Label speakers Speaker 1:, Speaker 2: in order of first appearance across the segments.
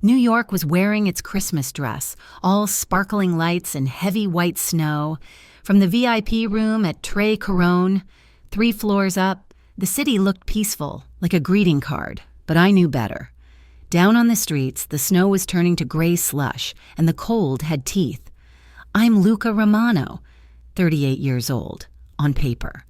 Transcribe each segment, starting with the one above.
Speaker 1: New York was wearing its Christmas dress, all sparkling lights and heavy white snow. From the VIP room at Tre Corone, 3 floors up, the city looked peaceful, like a greeting card, but I knew better. Down on the streets, the snow was turning to gray slush, and the cold had teeth. I'm Luca Romano, 38 years old, on paper.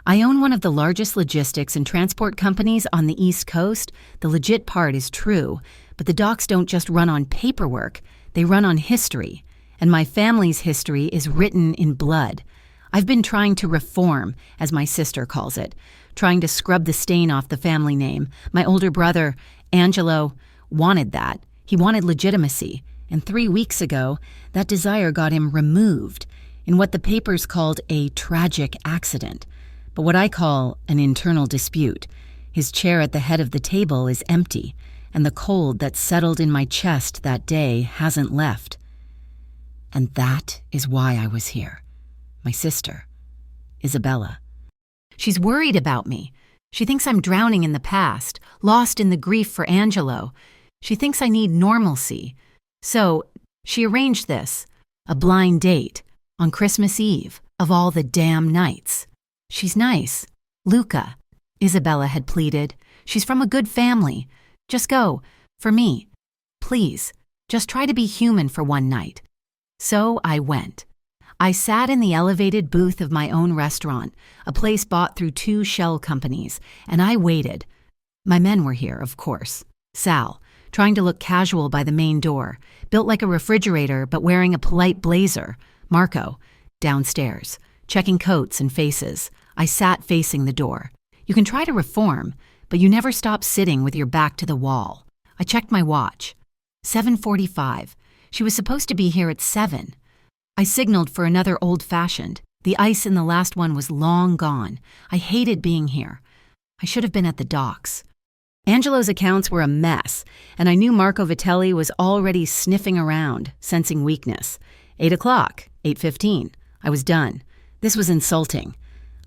Speaker 1: I own one of the largest logistics and transport companies on the East Coast. The legit part is true, but the docs don't just run on paperwork, they run on history. And my family's history is written in blood. I've been trying to reform, as my sister calls it, trying to scrub the stain off the family name. My older brother, Angelo, wanted that. He wanted legitimacy. And 3 weeks ago, that desire got him removed in what the papers called a tragic accident, but what I call an internal dispute. His chair at the head of the table is empty, and the cold that settled in my chest that day hasn't left. And that is why I was here. My sister, Isabella. She's worried about me. She thinks I'm drowning in the past, lost in the grief for Angelo. She thinks I need normalcy. So, she arranged this, a blind date, on Christmas Eve, of all the damn nights. She's nice. Luca, Isabella had pleaded. She's from a good family. Just go, for me. Please, just try to be human for one night. So I went. I sat in the elevated booth of my own restaurant, a place bought through 2 shell companies, and I waited. My men were here, of course. Sal, trying to look casual by the main door, built like a refrigerator but wearing a polite blazer. Marco, downstairs, checking coats and faces. I sat facing the door. You can try to reform, but you never stop sitting with your back to the wall. I checked my watch. 7:45. She was supposed to be here at 7. I signaled for another old-fashioned. The ice in the last one was long gone. I hated being here. I should have been at the docks. Angelo's accounts were a mess, and I knew Marco Vitelli was already sniffing around, sensing weakness. 8 o'clock, 8:15. I was done. This was insulting.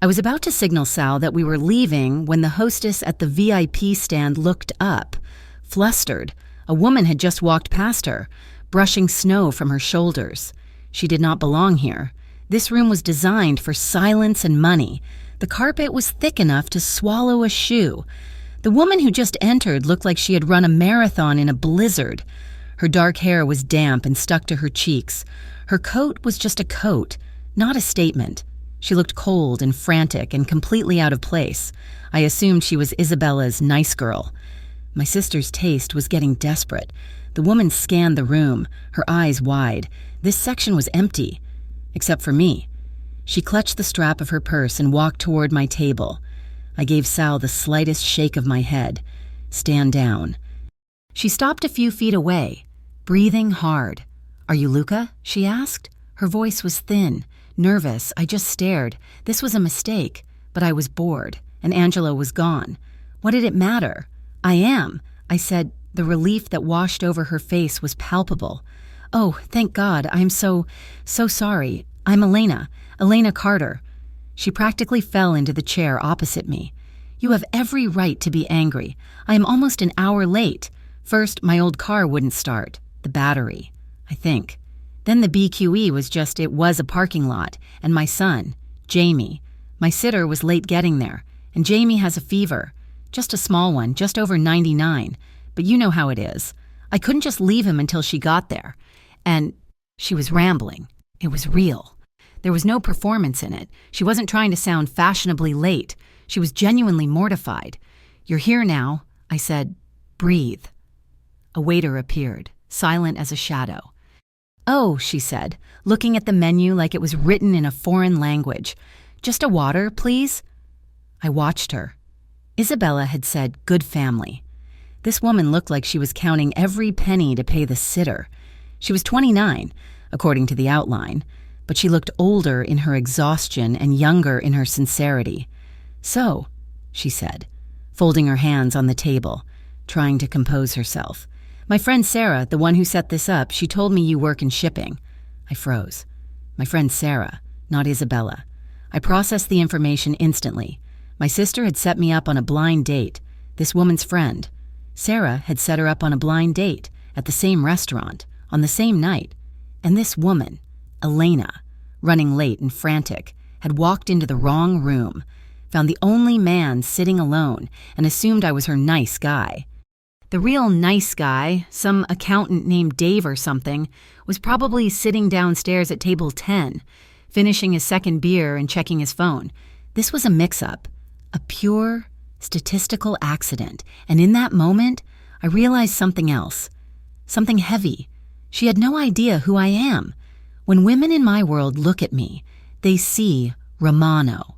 Speaker 1: I was about to signal Sal that we were leaving when the hostess at the VIP stand looked up, flustered. A woman had just walked past her, brushing snow from her shoulders. She did not belong here. This room was designed for silence and money. The carpet was thick enough to swallow a shoe. The woman who just entered looked like she had run a marathon in a blizzard. Her dark hair was damp and stuck to her cheeks. Her coat was just a coat, not a statement. She looked cold and frantic and completely out of place. I assumed she was Isabella's nice girl. My sister's taste was getting desperate. The woman scanned the room, her eyes wide. This section was empty, except for me. She clutched the strap of her purse and walked toward my table. I gave Sal the slightest shake of my head. Stand down. She stopped a few feet away, breathing hard. Are you Luca? She asked. Her voice was thin, nervous. I just stared. This was a mistake, but I was bored, and Angelo was gone. What did it matter? I am, I said. The relief that washed over her face was palpable. Oh, thank God. I'm so sorry. I'm Elena Carter. She practically fell into the chair opposite me. You have every right to be angry. I am almost an hour late. First, my old car wouldn't start. The battery, I think. Then the BQE was a parking lot. And my son, Jamie. My sitter was late getting there. And Jamie has a fever. Just a small one, just over 99. But you know how it is. I couldn't just leave him until she got there. And she was rambling. It was real. There was no performance in it. She wasn't trying to sound fashionably late. She was genuinely mortified. You're here now, I said. Breathe. A waiter appeared, silent as a shadow. Oh, she said, looking at the menu like it was written in a foreign language. Just a water, please? I watched her. Isabella had said, good family. This woman looked like she was counting every penny to pay the sitter. She was 29, according to the outline, but she looked older in her exhaustion and younger in her sincerity. So, she said, folding her hands on the table, trying to compose herself. My friend Sarah, the one who set this up, she told me you work in shipping. I froze. My friend Sarah, not Isabella. I processed the information instantly. My sister had set me up on a blind date. This woman's friend. Sarah had set her up on a blind date, at the same restaurant, on the same night. And this woman, Elena, running late and frantic, had walked into the wrong room, found the only man sitting alone, and assumed I was her nice guy. The real nice guy, some accountant named Dave or something, was probably sitting downstairs at table 10, finishing his second beer and checking his phone. This was a mix-up, a pure statistical accident, and in that moment, I realized something else, something heavy. She had no idea who I am. When women in my world look at me, they see Romano.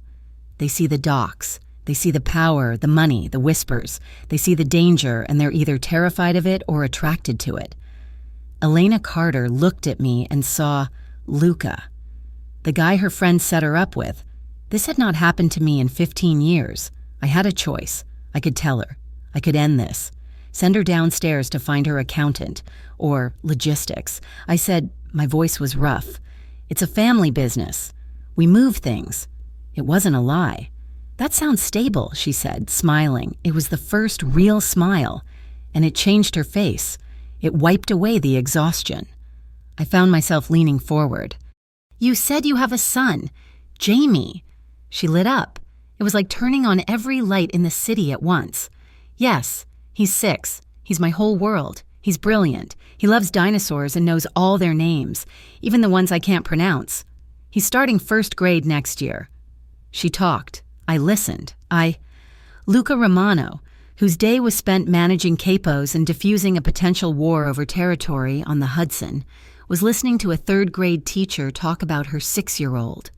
Speaker 1: They see the docks. They see the power, the money, the whispers. They see the danger, and they're either terrified of it or attracted to it. Elena Carter looked at me and saw Luca, the guy her friend set her up with. This had not happened to me in 15 years. I had a choice. I could tell her. I could end this. Send her downstairs to find her accountant, or logistics. I said, my voice was rough. It's a family business. We move things. It wasn't a lie. That sounds stable, she said, smiling. It was the first real smile, and it changed her face. It wiped away the exhaustion. I found myself leaning forward. You said you have a son, Jamie. She lit up. It was like turning on every light in the city at once. Yes, he's 6. He's my whole world. He's brilliant. He loves dinosaurs and knows all their names, even the ones I can't pronounce. He's starting 1st grade next year. She talked. I listened. Luca Romano, whose day was spent managing capos and diffusing a potential war over territory on the Hudson, was listening to a 3rd grade teacher talk about her 6-year-old.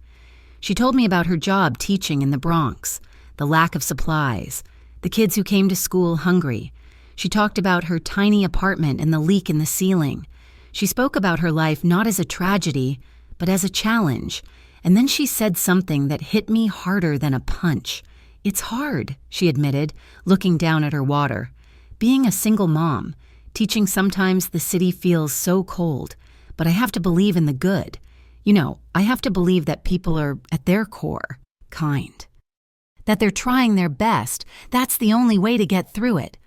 Speaker 1: She told me about her job teaching in the Bronx, the lack of supplies, the kids who came to school hungry. She talked about her tiny apartment and the leak in the ceiling. She spoke about her life not as a tragedy, but as a challenge. And then she said something that hit me harder than a punch. It's hard, she admitted, looking down at her water. Being a single mom, teaching sometimes the city feels so cold, but I have to believe in the good. You know, I have to believe that people are, at their core, kind. That they're trying their best. That's the only way to get through it.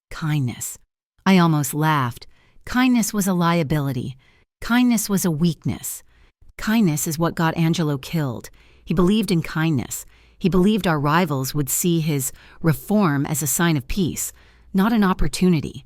Speaker 1: Kindness. I almost laughed. Kindness was a liability. Kindness was a weakness. Kindness is what got Angelo killed. He believed in kindness. He believed our rivals would see his reform as a sign of peace, not an opportunity.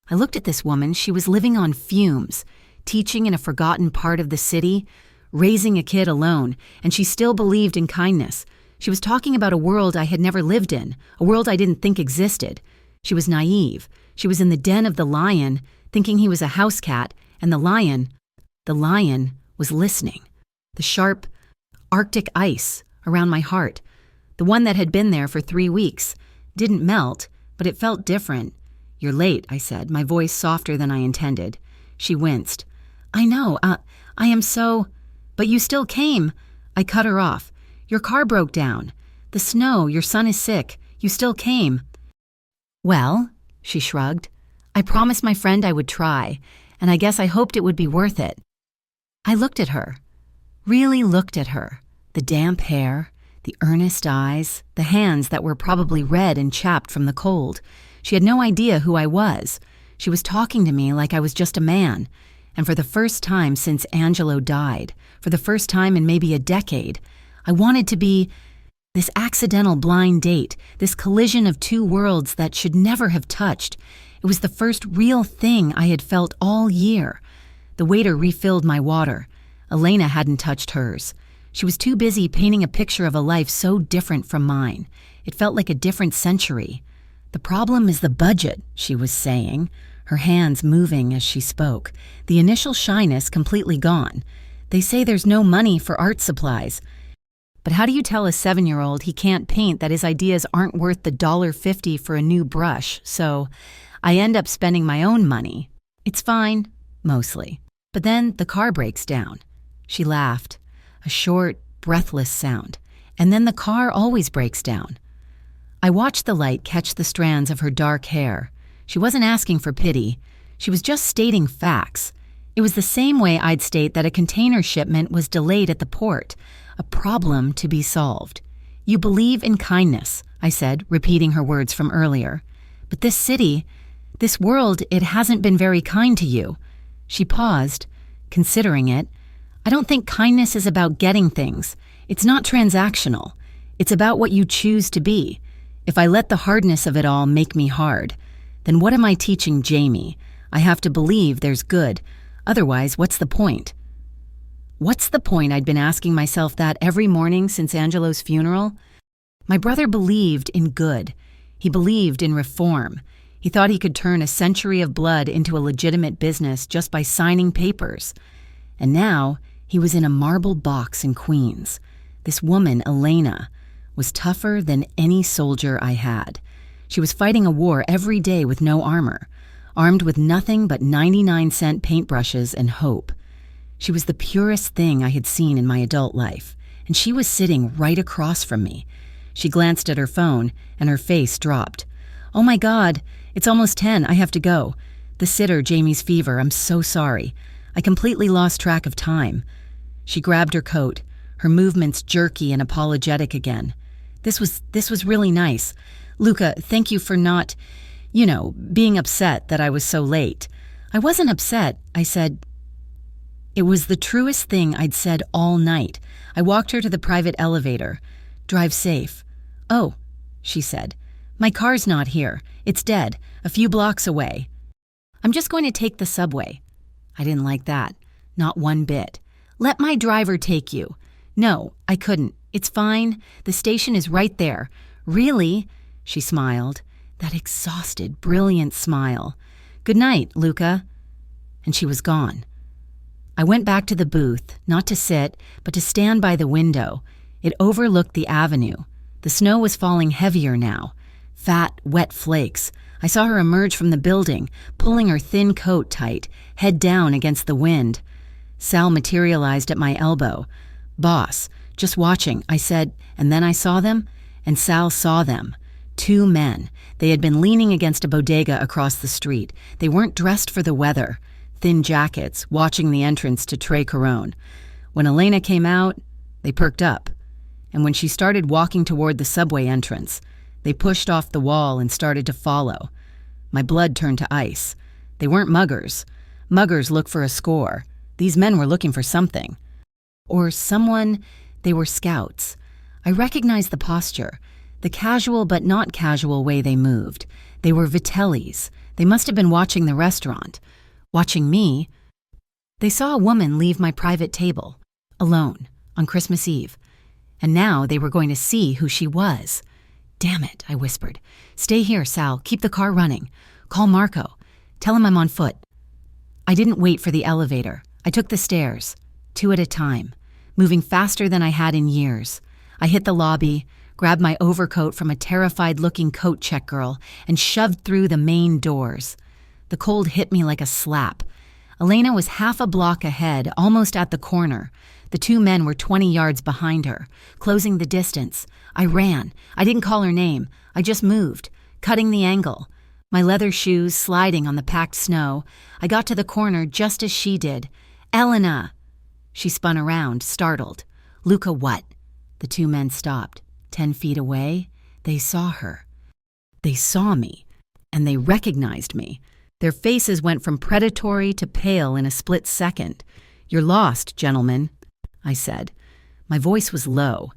Speaker 1: I looked at this woman. She was living on fumes, teaching in a forgotten part of the city, raising a kid alone, and she still believed in kindness. She was talking about a world I had never lived in, a world I didn't think existed. She was naive. She was in the den of the lion, thinking he was a house cat, and the lion was listening. The sharp, Arctic ice around my heart, the one that had been there for 3 weeks, didn't melt, but it felt different. You're late, I said, my voice softer than I intended. She winced. I know, I am so... But you still came. I cut her off. Your car broke down. The snow, your son is sick. You still came. Well, she shrugged. I promised my friend I would try, and I guess I hoped it would be worth it. I looked at her, really looked at her, the damp hair, the earnest eyes, the hands that were probably red and chapped from the cold. She had no idea who I was. She was talking to me like I was just a man. And for the first time since Angelo died, for the first time in maybe a decade, I wanted to be this accidental blind date, this collision of 2 worlds that should never have touched. It was the first real thing I had felt all year. The waiter refilled my water. Elena hadn't touched hers. She was too busy painting a picture of a life so different from mine. It felt like a different century. The problem is the budget, she was saying, her hands moving as she spoke, the initial shyness completely gone. They say there's no money for art supplies. But how do you tell a 7-year-old he can't paint, that his ideas aren't worth the $1.50 for a new brush? So I end up spending my own money. It's fine, mostly. But then the car breaks down. She laughed, a short, breathless sound. And then the car always breaks down. I watched the light catch the strands of her dark hair. She wasn't asking for pity. She was just stating facts. It was the same way I'd state that a container shipment was delayed at the port, a problem to be solved. You believe in kindness, I said, repeating her words from earlier. But this city, This world, it hasn't been very kind to you." She paused, considering it. "I don't think kindness is about getting things. It's not transactional. It's about what you choose to be. If I let the hardness of it all make me hard, then what am I teaching Jamie? I have to believe there's good. Otherwise, what's the point?" What's the point? I'd been asking myself that every morning since Angelo's funeral. My brother believed in good. He believed in reform. He thought he could turn a century of blood into a legitimate business just by signing papers. And now he was in a marble box in Queens. This woman, Elena, was tougher than any soldier I had. She was fighting a war every day with no armor, armed with nothing but 99-cent paintbrushes and hope. She was the purest thing I had seen in my adult life, and she was sitting right across from me. She glanced at her phone, and her face dropped. "Oh my God, it's almost 10, I have to go. The sitter, Jamie's fever, I'm so sorry. I completely lost track of time." She grabbed her coat, her movements jerky and apologetic again. This was really nice. "Luca, thank you for not, being upset that I was so late." "I wasn't upset," I said. It was the truest thing I'd said all night. I walked her to the private elevator. "Drive safe." "Oh," she said. "My car's not here. It's dead, a few blocks away." "I'm just going to take the subway." I didn't like that. Not one bit. "Let my driver take you." "No, I couldn't. It's fine. The station is right there." "Really?" She smiled. That exhausted, brilliant smile. "Good night, Luca." And she was gone. I went back to the booth, not to sit, but to stand by the window. It overlooked the avenue. The snow was falling heavier now. Fat, wet flakes. I saw her emerge from the building, pulling her thin coat tight, head down against the wind. Sal materialized at my elbow. "Boss, just watching," I said, and then I saw them, and Sal saw them. 2 men. They had been leaning against a bodega across the street. They weren't dressed for the weather. Thin jackets, watching the entrance to Tre Corone. When Elena came out, they perked up. And when she started walking toward the subway entrance, they pushed off the wall and started to follow. My blood turned to ice. They weren't muggers. Muggers look for a score. These men were looking for something. Or someone. They were scouts. I recognized the posture, the casual but not casual way they moved. They were Vitellis. They must have been watching the restaurant. Watching me. They saw a woman leave my private table, alone, on Christmas Eve. And now they were going to see who she was. "Damn it," I whispered. "Stay here, Sal. Keep the car running. Call Marco. Tell him I'm on foot." I didn't wait for the elevator. I took the stairs, 2 at a time, moving faster than I had in years. I hit the lobby, grabbed my overcoat from a terrified-looking coat check girl, and shoved through the main doors. The cold hit me like a slap. Elena was half a block ahead, almost at the corner. The 2 men were 20 yards behind her, closing the distance. I ran. I didn't call her name. I just moved, cutting the angle. My leather shoes sliding on the packed snow. I got to the corner just as she did. "Elena!" She spun around, startled. "Luca, what?" The 2 men stopped. 10 feet away, they saw her. They saw me, and they recognized me. Their faces went from predatory to pale in a split second. "You're lost, gentlemen," I said. My voice was low.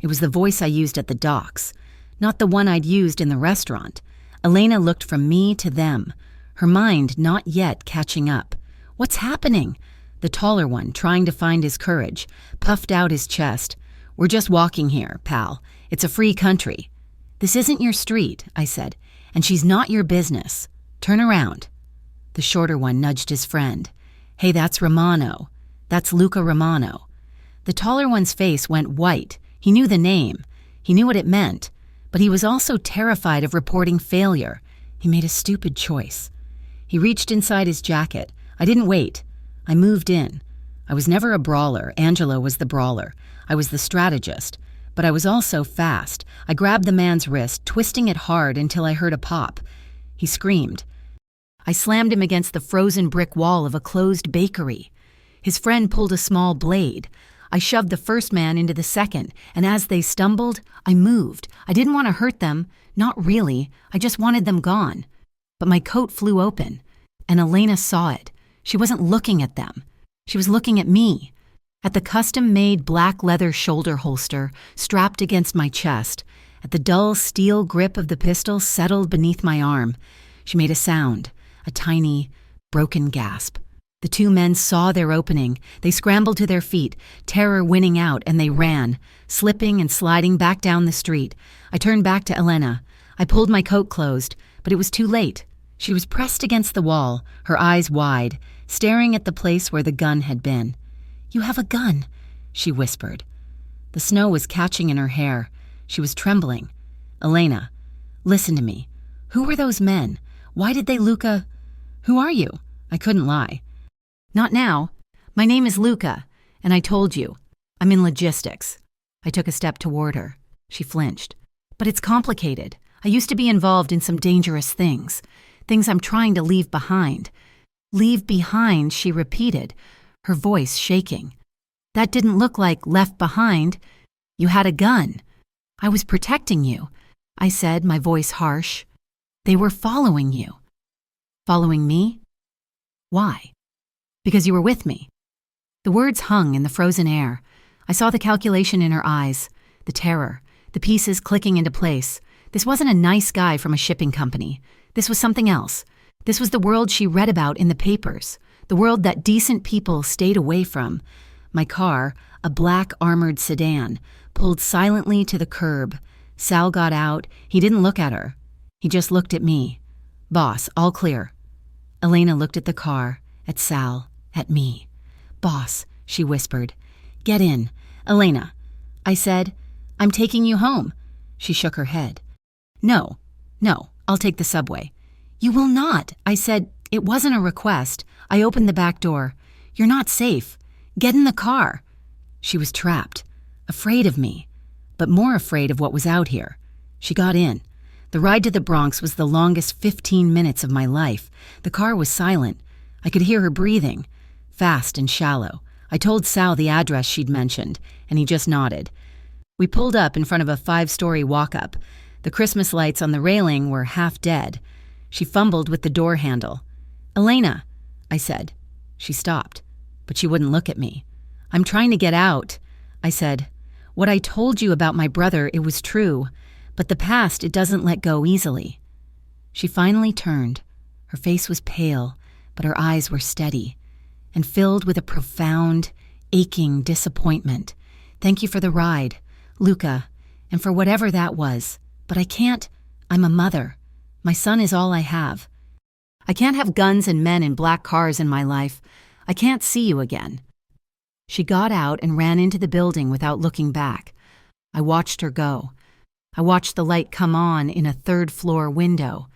Speaker 1: It was the voice I used at the docks, not the one I'd used in the restaurant. Elena looked from me to them, her mind not yet catching up. "What's happening?" The taller one, trying to find his courage, puffed out his chest. "We're just walking here, pal. It's a free country." "This isn't your street," I said, "and she's not your business. Turn around." The shorter one nudged his friend. "Hey, that's Romano. That's Luca Romano." The taller one's face went white. He knew the name. He knew what it meant. But he was also terrified of reporting failure. He made a stupid choice. He reached inside his jacket. I didn't wait. I moved in. I was never a brawler. Angelo was the brawler. I was the strategist. But I was also fast. I grabbed the man's wrist, twisting it hard until I heard a pop. He screamed. I slammed him against the frozen brick wall of a closed bakery. His friend pulled a small blade. I shoved the first man into the second, and as they stumbled, I moved. I didn't want to hurt them. Not really. I just wanted them gone. but my coat flew open, and Elena saw it. She wasn't looking at them. She was looking at me, at the custom-made black leather shoulder holster strapped against my chest, at the dull steel grip of the pistol settled beneath my arm. She made a sound, a tiny, broken gasp. The two men saw their opening. They scrambled to their feet, terror winning out, and they ran, slipping and sliding back down the street. I turned back to Elena. I pulled my coat closed, but it was too late. She was pressed against the wall, her eyes wide, staring at the place where the gun had been. "You have a gun," she whispered. The snow was catching in her hair. She was trembling. "Elena, listen to me. Who were those men? Why did they Luca? Who are you?" I couldn't lie. "Not now. My name is Luca, and I told you. I'm in logistics." I took a step toward her. She flinched. "But it's complicated. I used to be involved in some dangerous things. Things I'm trying to leave behind." "Leave behind," she repeated, her voice shaking. "That didn't look like left behind. You had a gun. I was protecting you," I said, my voice harsh. "They were following you." "Following me? Why?" "Because you were with me." The words hung in the frozen air. I saw the calculation in her eyes, the terror, the pieces clicking into place. This wasn't a nice guy from a shipping company. This was something else. This was the world she read about in the papers, the world that decent people stayed away from. My car, a black armored sedan, pulled silently to the curb. Sal got out. He didn't look at her. He just looked at me. "Boss, all clear." Elena looked at the car, at Sal, at me. "Boss," she whispered. "Get in." "Elena." I said, "I'm taking you home." She shook her head. No, I'll take the subway." "You will not," I said. It wasn't a request. I opened the back door. "You're not safe. Get in the car." She was trapped, afraid of me, but more afraid of what was out here. She got in. The ride to the Bronx was the longest 15 minutes of my life. The car was silent. I could hear her breathing, fast and shallow. I told Sal the address she'd mentioned, and he just nodded. We pulled up in front of a 5-story walk-up. The Christmas lights on the railing were half dead. She fumbled with the door handle. "Elena," I said. She stopped, but she wouldn't look at me. "I'm trying to get out," I said. "What I told you about my brother, it was true, but the past, it doesn't let go easily." She finally turned. Her face was pale, but her eyes were steady and filled with a profound, aching disappointment. "Thank you for the ride, Luca, and for whatever that was, but I can't. I'm a mother. My son is all I have. I can't have guns and men in black cars in my life. I can't see you again." She got out and ran into the building without looking back. I watched her go. I watched the light come on in a 3rd-floor window.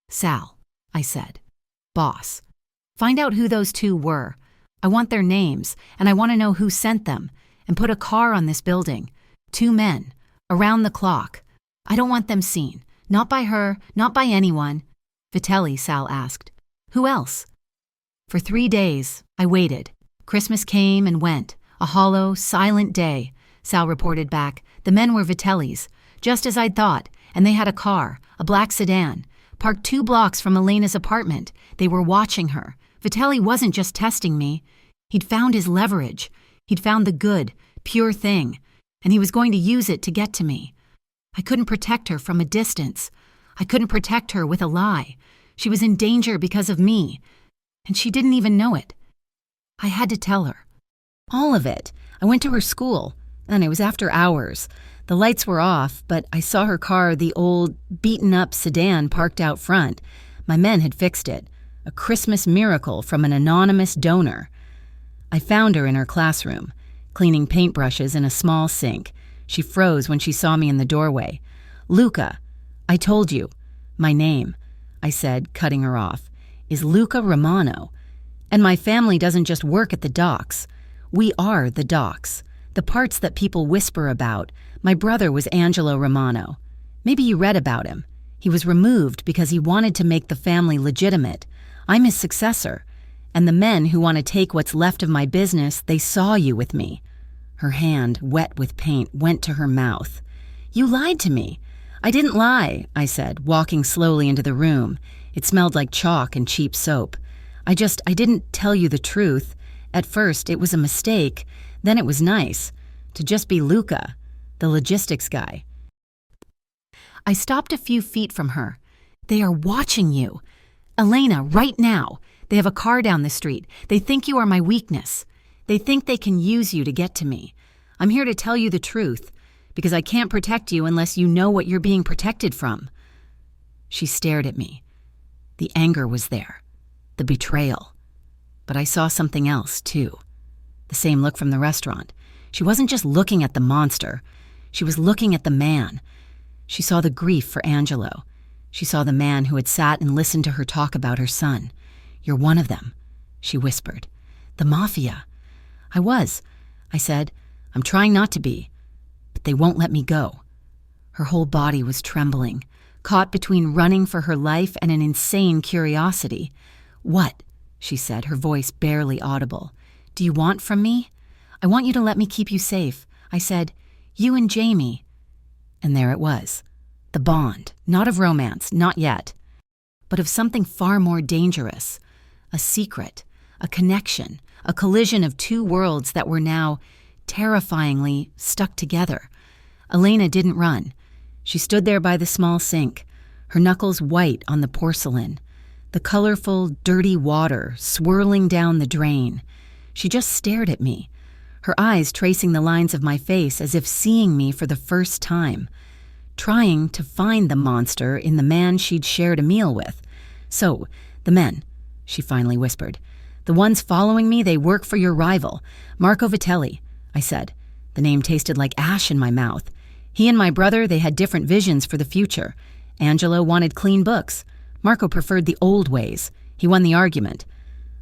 Speaker 1: "Sal," I said. "Boss, find out who those two were. I want their names, and I want to know who sent them, and put a car on this building. 2 men, around the clock. I don't want them seen. Not by her, not by anyone." "Vitelli," Sal asked. "Who else?" For 3 days, I waited. Christmas came and went. A hollow, silent day. Sal reported back. The men were Vitelli's, just as I'd thought, and they had a car, a black sedan, parked 2 blocks from Elena's apartment. They were watching her. Vitelli wasn't just testing me. He'd found his leverage. He'd found the good, pure thing, and he was going to use it to get to me. I couldn't protect her from a distance. I couldn't protect her with a lie. She was in danger because of me, and she didn't even know it. I had to tell her. All of it. I went to her school, and it was after hours. The lights were off, but I saw her car, the old, beaten-up sedan, parked out front. My men had fixed it. A Christmas miracle from an anonymous donor. I found her in her classroom, cleaning paintbrushes in a small sink. She froze when she saw me in the doorway. "Luca, I told you. My name," I said, cutting her off, "is Luca Romano. And my family doesn't just work at the docks. We are the docks. The parts that people whisper about. My brother was Angelo Romano. Maybe you read about him. He was removed because he wanted to make the family legitimate. I'm his successor. And the men who want to take what's left of my business, they saw you with me." Her hand, wet with paint, went to her mouth. "You lied to me." "I didn't lie," I said, walking slowly into the room. It smelled like chalk and cheap soap. I didn't tell you the truth. At first, it was a mistake. Then it was nice to just be Luca, the logistics guy. I stopped a few feet from her. They are watching you. Elena, right now. They have a car down the street. They think you are my weakness. They think they can use you to get to me. I'm here to tell you the truth, because I can't protect you unless you know what you're being protected from. She stared at me. The anger was there, the betrayal. But I saw something else, too. The same look from the restaurant. She wasn't just looking at the monster. She was looking at the man. She saw the grief for Angelo. She saw the man who had sat and listened to her talk about her son. "You're one of them," she whispered. "The Mafia." "I was," I said. "I'm trying not to be. But they won't let me go." Her whole body was trembling, caught between running for her life and an insane curiosity. "What?" she said, her voice barely audible. "Do you want from me?" "I want you to let me keep you safe." I said, "You and Jamie." And there it was. The bond, not of romance, not yet, but of something far more dangerous. A secret, a connection, a collision of two worlds that were now terrifyingly stuck together. Elena didn't run. She stood there by the small sink, her knuckles white on the porcelain, the colorful, dirty water swirling down the drain. She just stared at me, her eyes tracing the lines of my face as if seeing me for the first time, trying to find the monster in the man she'd shared a meal with. "So, the men," she finally whispered. "The ones following me, they work for your rival, Marco Vitelli," I said. The name tasted like ash in my mouth. "He and my brother, they had different visions for the future. Angelo wanted clean books. Marco preferred the old ways. He won the argument.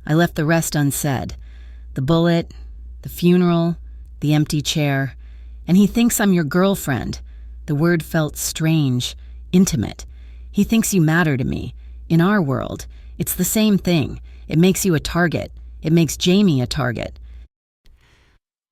Speaker 1: I left the rest unsaid. The bullet, the funeral, the empty chair. And he thinks I'm your girlfriend." The word felt strange, intimate. "He thinks you matter to me. In our world, it's the same thing. It makes you a target. It makes Jamie a target."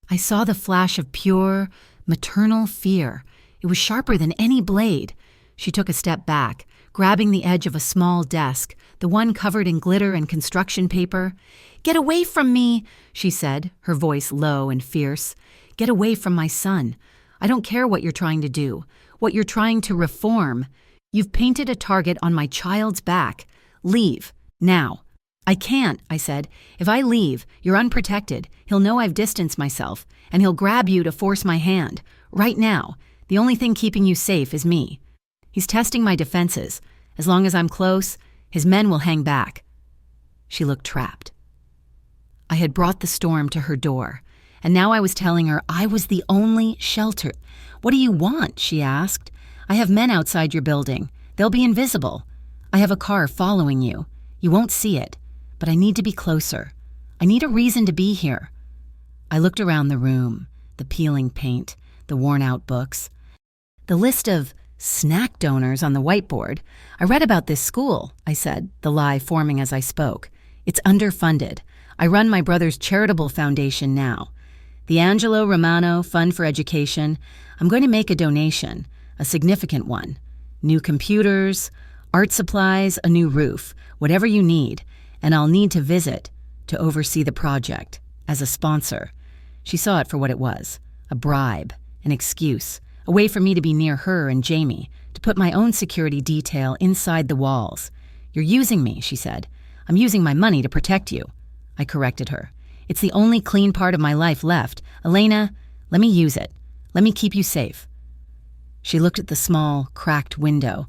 Speaker 1: I saw the flash of pure, maternal fear. It was sharper than any blade. She took a step back, grabbing the edge of a small desk, the one covered in glitter and construction paper. "Get away from me," she said, her voice low and fierce. "Get away from my son. I don't care what you're trying to do, what you're trying to reform. You've painted a target on my child's back. Leave, now." "I can't," I said. "If I leave, you're unprotected. He'll know I've distanced myself, and he'll grab you to force my hand. Right now, the only thing keeping you safe is me. He's testing my defenses. As long as I'm close, his men will hang back." She looked trapped. I had brought the storm to her door, and now I was telling her I was the only shelter. "What do you want?" she asked. "I have men outside your building. They'll be invisible. I have a car following you. You won't see it, but I need to be closer. I need a reason to be here." I looked around the room, the peeling paint, the worn-out books, the list of snack donors on the whiteboard. "I read about this school," I said, the lie forming as I spoke. "It's underfunded. I run my brother's charitable foundation now. The Angelo Romano Fund for Education. I'm going to make a donation, a significant one. New computers, art supplies, a new roof, whatever you need, and I'll need to visit to oversee the project as a sponsor." She saw it for what it was, a bribe, an excuse, a way for me to be near her and Jamie, to put my own security detail inside the walls. "You're using me," she said. "I'm using my money to protect you." I corrected her. "It's the only clean part of my life left. Elena, let me use it. Let me keep you safe." She looked at the small, cracked window,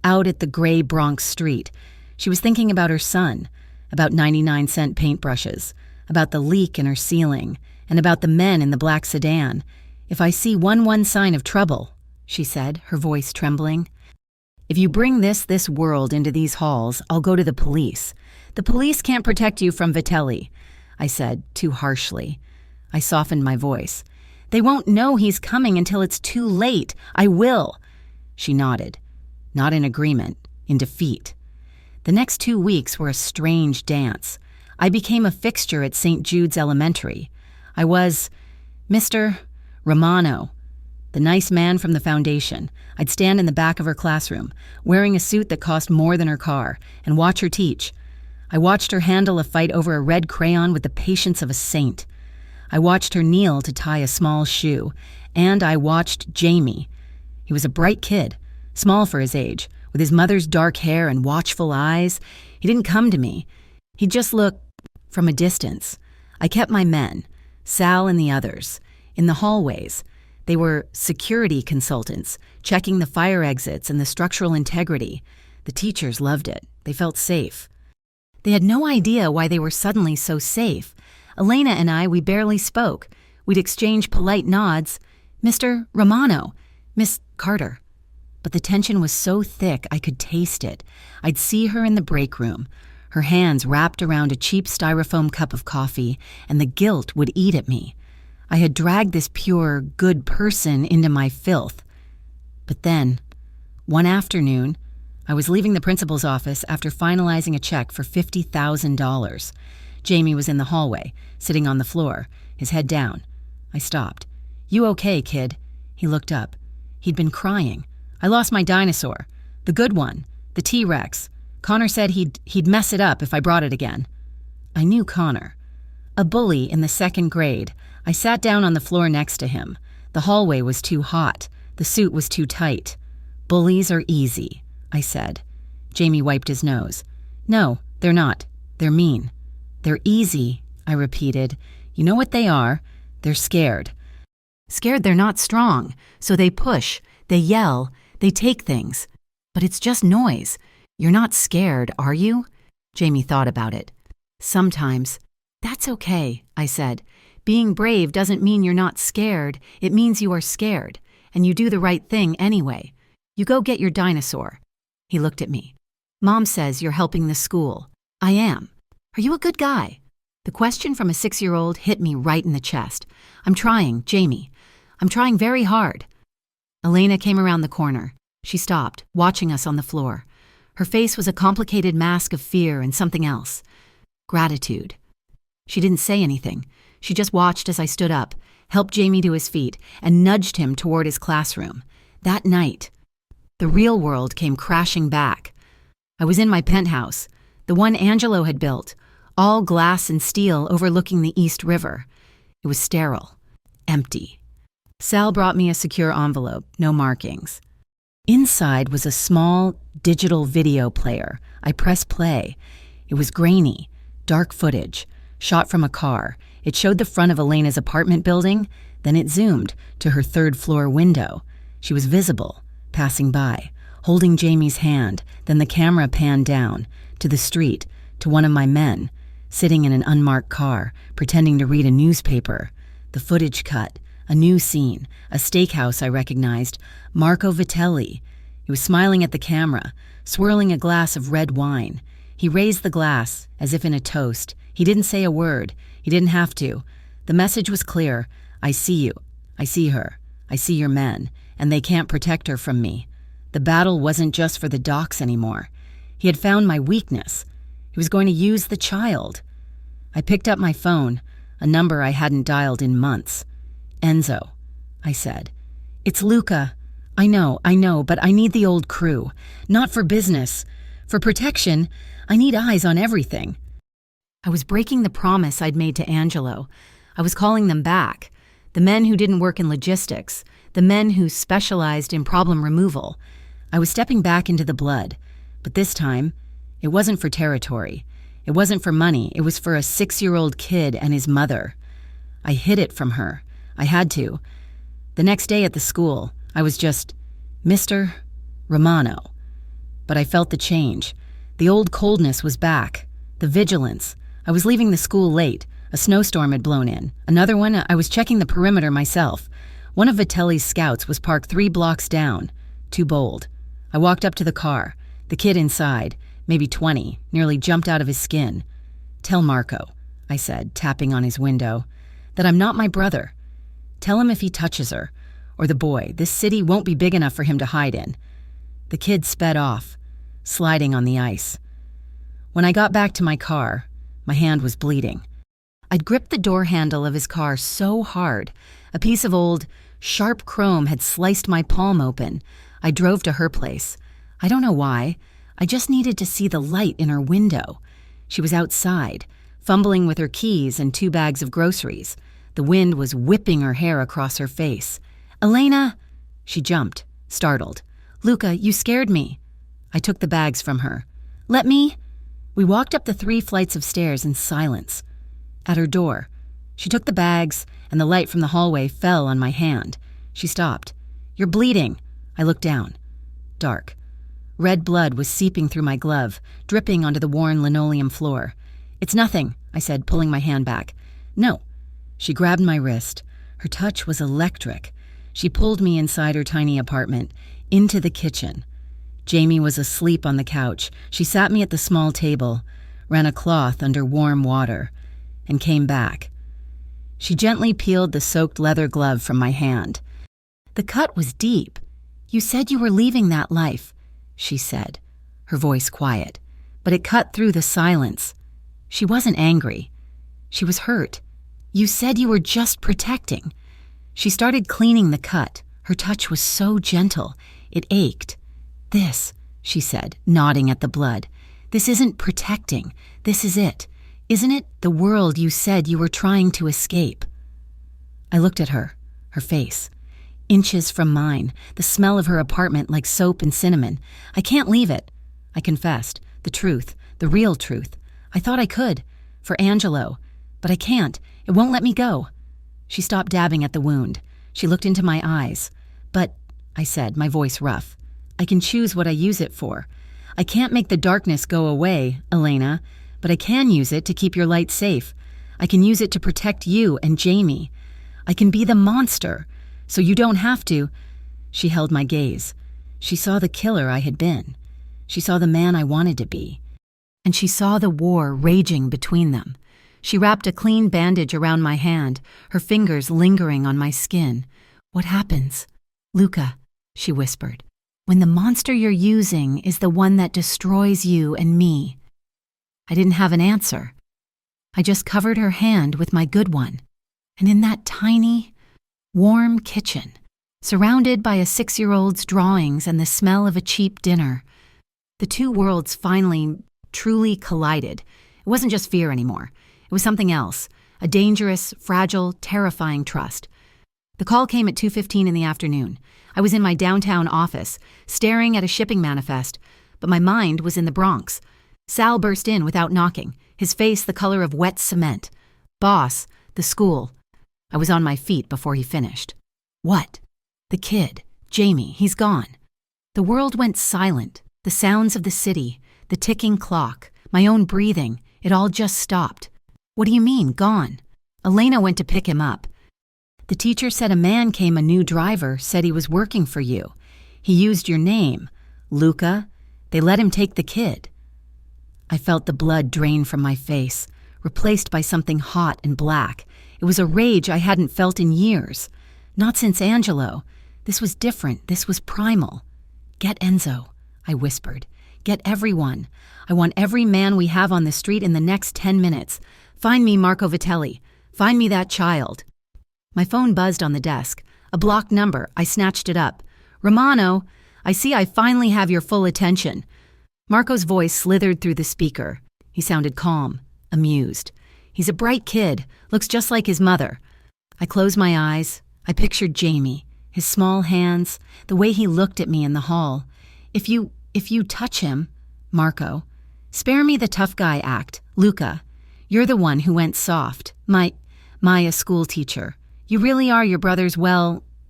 Speaker 1: out at the gray Bronx street. She was thinking about her son, about 99-cent paintbrushes, about the leak in her ceiling, and about the men in the black sedan. "If I see one sign of trouble," she said, her voice trembling, "if you bring this world into these halls, I'll go to the police. The police can't protect you from Vitelli," I said, too harshly. I softened my voice. "They won't know he's coming until it's too late. I will." She nodded, not in agreement, in defeat. The next 2 weeks were a strange dance. I became a fixture at St. Jude's Elementary. I was Mr. Romano, The nice man from the foundation. I'd stand in the back of her classroom, wearing a suit that cost more than her car, and watch her teach. I watched her handle a fight over a red crayon with the patience of a saint. I watched her kneel to tie a small shoe, and I watched Jamie. He was a bright kid, small for his age, with his mother's dark hair and watchful eyes. He didn't come to me. He'd just look from a distance. I kept my men, Sal and the others, in the hallways. They were security consultants, checking the fire exits and the structural integrity. The teachers loved it. They felt safe. They had no idea why they were suddenly so safe. Elena and I, we barely spoke. We'd exchange polite nods. Mr. Romano, Miss Carter. But the tension was so thick I could taste it. I'd see her in the break room, her hands wrapped around a cheap styrofoam cup of coffee, and the guilt would eat at me. I had dragged this pure, good person into my filth. But then, one afternoon, I was leaving the principal's office after finalizing a check for $50,000. Jamie was in the hallway, sitting on the floor, his head down. I stopped. "You okay, kid?" He looked up. He'd been crying. "I lost my dinosaur. The good one. The T-Rex. Connor said he'd mess it up if I brought it again." I knew Connor. A bully in the 2nd grade. I sat down on the floor next to him. The hallway was too hot. The suit was too tight. "Bullies are easy," I said. Jamie wiped his nose. "No, they're not. They're mean." "They're easy," I repeated. "You know what they are? They're scared. Scared they're not strong, so they push, they yell, they take things. But it's just noise. You're not scared, are you?" Jamie thought about it. "Sometimes." "That's okay," I said. "Being brave doesn't mean you're not scared. It means you are scared, and you do the right thing anyway. You go get your dinosaur." He looked at me. "Mom says you're helping the school." "I am." "Are you a good guy?" The question from a 6-year-old hit me right in the chest. "I'm trying, Jamie. I'm trying very hard." Elena came around the corner. She stopped, watching us on the floor. Her face was a complicated mask of fear and something else. Gratitude. She didn't say anything. She just watched as I stood up, helped Jamie to his feet, and nudged him toward his classroom. That night, the real world came crashing back. I was in my penthouse, the one Angelo had built, all glass and steel overlooking the East River. It was sterile, empty. Sal brought me a secure envelope, no markings. Inside was a small, digital video player. I pressed play. It was grainy, dark footage, shot from a car. It showed the front of Elena's apartment building, then it zoomed to her 3rd-floor window. She was visible, passing by, holding Jamie's hand, then the camera panned down, to the street, to one of my men, sitting in an unmarked car, pretending to read a newspaper. The footage cut, a new scene, a steakhouse I recognized, Marco Vitelli. He was smiling at the camera, swirling a glass of red wine. He raised the glass, as if in a toast. He didn't say a word. He didn't have to. The message was clear. "I see you. I see her. I see your men, and they can't protect her from me." The battle wasn't just for the docks anymore. He had found my weakness. He was going to use the child. I picked up my phone, a number I hadn't dialed in months. "Enzo," I said. "It's Luca. I know, but I need the old crew. Not for business. For protection, I need eyes on everything." I was breaking the promise I'd made to Angelo. I was calling them back. The men who didn't work in logistics. The men who specialized in problem removal. I was stepping back into the blood. But this time, it wasn't for territory. It wasn't for money. It was for a 6-year-old kid and his mother. I hid it from her. I had to. The next day at the school, I was just Mr. Romano. But I felt the change. The old coldness was back. The vigilance. I was leaving the school late. A snowstorm had blown in. Another one, I was checking the perimeter myself. One of Vitelli's scouts was parked 3 blocks down. Too bold. I walked up to the car. The kid inside, maybe 20, nearly jumped out of his skin. "Tell Marco," I said, tapping on his window, "that I'm not my brother. Tell him if he touches her, or the boy, this city won't be big enough for him to hide in." The kid sped off, sliding on the ice. When I got back to my car, my hand was bleeding. I'd gripped the door handle of his car so hard, a piece of old, Sharp chrome had sliced my palm open. I drove to her place. I don't know why. I just needed to see the light in her window. She was outside, fumbling with her keys and 2 bags of groceries. The wind was whipping her hair across her face. "Elena!" She jumped, startled. "Luca, you scared me." I took the bags from her. "Let me?" We walked up the 3 flights of stairs in silence. At her door, she took the bags, and the light from the hallway fell on my hand. She stopped. "You're bleeding." I looked down. Dark. Red blood was seeping through my glove, dripping onto the worn linoleum floor. "It's nothing," I said, pulling my hand back. "No." She grabbed my wrist. Her touch was electric. She pulled me inside her tiny apartment, into the kitchen. Jamie was asleep on the couch. She sat me at the small table, ran a cloth under warm water, and came back. She gently peeled the soaked leather glove from my hand. "The cut was deep. You said you were leaving that life," she said, her voice quiet, but it cut through the silence. She wasn't angry. She was hurt. "You said you were just protecting." She started cleaning the cut. Her touch was so gentle. It ached. "This," she said, nodding at the blood. "This isn't protecting. This is it. Isn't it the world you said you were trying to escape?" I looked at her face. Inches from mine, the smell of her apartment like soap and cinnamon. "I can't leave it," I confessed. The truth, the real truth. I thought I could, for Angelo, but I can't. It won't let me go. She stopped dabbing at the wound. She looked into my eyes. "But," I said, my voice rough, "I can choose what I use it for. I can't make the darkness go away, Elena, but I can use it to keep your light safe. I can use it to protect you and Jamie. I can be the monster, so you don't have to." She held my gaze. She saw the killer I had been. She saw the man I wanted to be. And she saw the war raging between them. She wrapped a clean bandage around my hand, her fingers lingering on my skin. "What happens, Luca?" she whispered. "When the monster you're using is the one that destroys you and me." I didn't have an answer. I just covered her hand with my good one. And in that tiny, warm kitchen, surrounded by a 6-year-old's drawings and the smell of a cheap dinner, the 2 worlds finally, truly collided. It wasn't just fear anymore. It was something else, a dangerous, fragile, terrifying trust. The call came at 2:15 in the afternoon. I was in my downtown office, staring at a shipping manifest, but my mind was in the Bronx. Sal burst in without knocking, his face the color of wet cement. "Boss, the school." I was on my feet before he finished. "What?" "The kid, Jamie, he's gone." The world went silent. The sounds of the city, the ticking clock, my own breathing, it all just stopped. "What do you mean, gone?" "Elena went to pick him up. The teacher said a man came, a new driver, said he was working for you. He used your name, Luca. They let him take the kid." I felt the blood drain from my face, replaced by something hot and black. It was a rage I hadn't felt in years. Not since Angelo. This was different. This was primal. "Get Enzo," I whispered. "Get everyone. I want every man we have on the street in the next 10 minutes. Find me Marco Vitelli. Find me that child." My phone buzzed on the desk. A blocked number. I snatched it up. "Romano, I see I finally have your full attention." Marco's voice slithered through the speaker. He sounded calm, amused. "He's a bright kid, looks just like his mother." I closed my eyes. I pictured Jamie, his small hands, the way he looked at me in the hall. If you touch him, Marco, spare me the tough guy act. Luca, you're the one who went soft. A school teacher. You really are your brother's,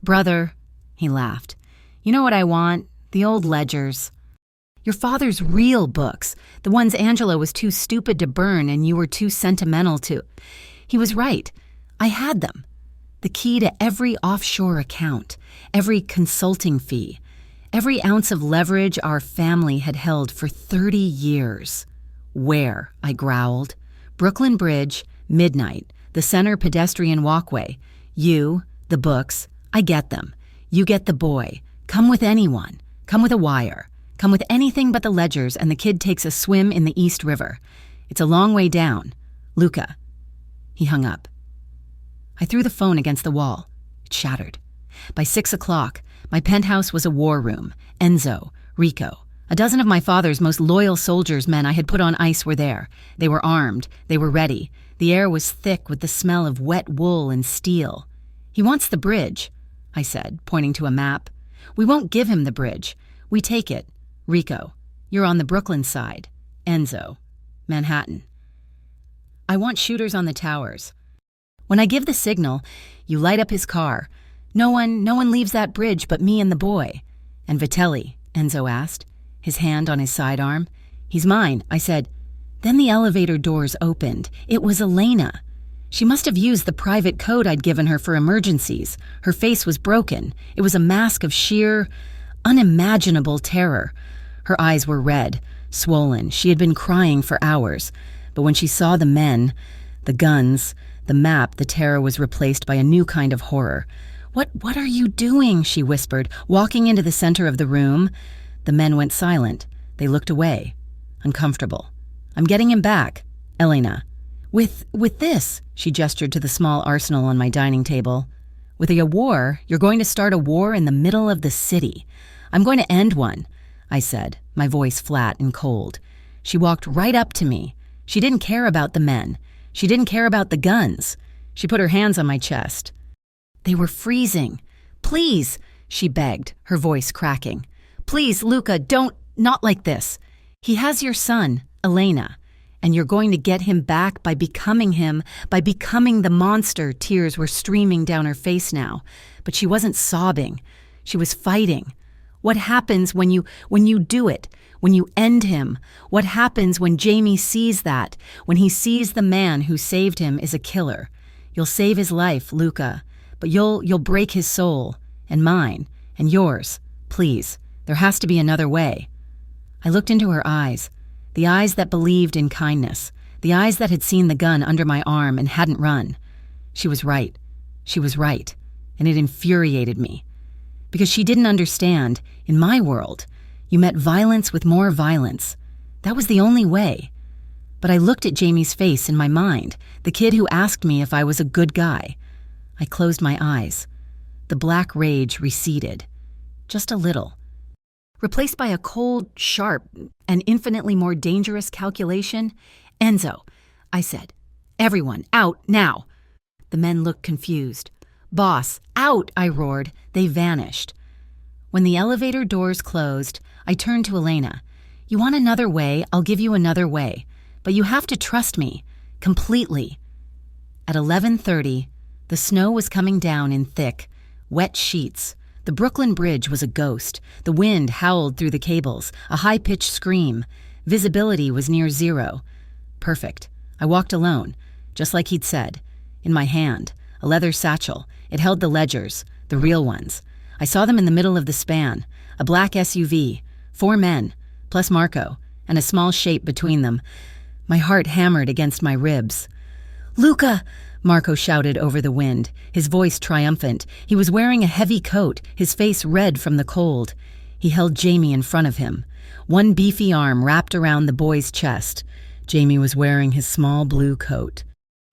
Speaker 1: brother." He laughed. "You know what I want? The old ledgers. Your father's real books, the ones Angelo was too stupid to burn and you were too sentimental to." He was right. I had them. The key to every offshore account, every consulting fee, every ounce of leverage our family had held for 30 years. "Where?" I growled. "Brooklyn Bridge, midnight, the center pedestrian walkway. You, the books, I get them. You get the boy. Come with anyone. Come with a wire. Come with anything but the ledgers, and the kid takes a swim in the East River. It's a long way down. Luca." He hung up. I threw the phone against the wall. It shattered. By 6 o'clock, my penthouse was a war room. Enzo, Rico, a dozen of my father's most loyal soldiers men I had put on ice were there. They were armed. They were ready. The air was thick with the smell of wet wool and steel. "He wants the bridge," I said, pointing to a map. "We won't give him the bridge. We take it. Rico, you're on the Brooklyn side. Enzo, Manhattan. I want shooters on the towers. When I give the signal, you light up his car. No one leaves that bridge but me and the boy." "And Vitelli?" Enzo asked, his hand on his sidearm. "He's mine," I said. Then the elevator doors opened. It was Elena. She must have used the private code I'd given her for emergencies. Her face was broken. It was a mask of sheer, unimaginable terror. Her eyes were red, swollen. She had been crying for hours. But when she saw the men, the guns, the map, the terror was replaced by a new kind of horror. What are you doing?" she whispered, walking into the center of the room. The men went silent. They looked away, uncomfortable. "I'm getting him back, Elena. With this," she gestured to the small arsenal on my dining table. "With a war, you're going to start a war in the middle of the city. I'm going to end one," I said, my voice flat and cold. She walked right up to me. She didn't care about the men. She didn't care about the guns. She put her hands on my chest. They were freezing. "Please," she begged, her voice cracking. "Please, Luca, not like this. He has your son, Elena, and you're going to get him back by becoming him, by becoming the monster." Tears were streaming down her face now, but she wasn't sobbing. She was fighting. "What happens when you do it? When you end him? What happens when Jamie sees that? When he sees the man who saved him is a killer? You'll save his life, Luca, but you'll break his soul, and mine, and yours. Please, there has to be another way." I looked into her eyes, the eyes that believed in kindness, the eyes that had seen the gun under my arm and hadn't run. She was right. She was right, and it infuriated me. Because she didn't understand, in my world, you met violence with more violence. That was the only way. But I looked at Jamie's face in my mind, the kid who asked me if I was a good guy. I closed my eyes. The black rage receded. Just a little. Replaced by a cold, sharp, and infinitely more dangerous calculation. "Enzo," I said. "Everyone, out, now." The men looked confused. "Boss, out," I roared. They vanished. When the elevator doors closed, I turned to Elena. "You want another way, I'll give you another way. But you have to trust me. Completely." At 11:30, the snow was coming down in thick, wet sheets. The Brooklyn Bridge was a ghost. The wind howled through the cables, a high-pitched scream. Visibility was near zero. Perfect. I walked alone, just like he'd said. In my hand, a leather satchel. It held the ledgers, the real ones. I saw them in the middle of the span. A black SUV, 4 men, plus Marco, and a small shape between them. My heart hammered against my ribs. "Luca!" Marco shouted over the wind, his voice triumphant. He was wearing a heavy coat, his face red from the cold. He held Jamie in front of him. One beefy arm wrapped around the boy's chest. Jamie was wearing his small blue coat.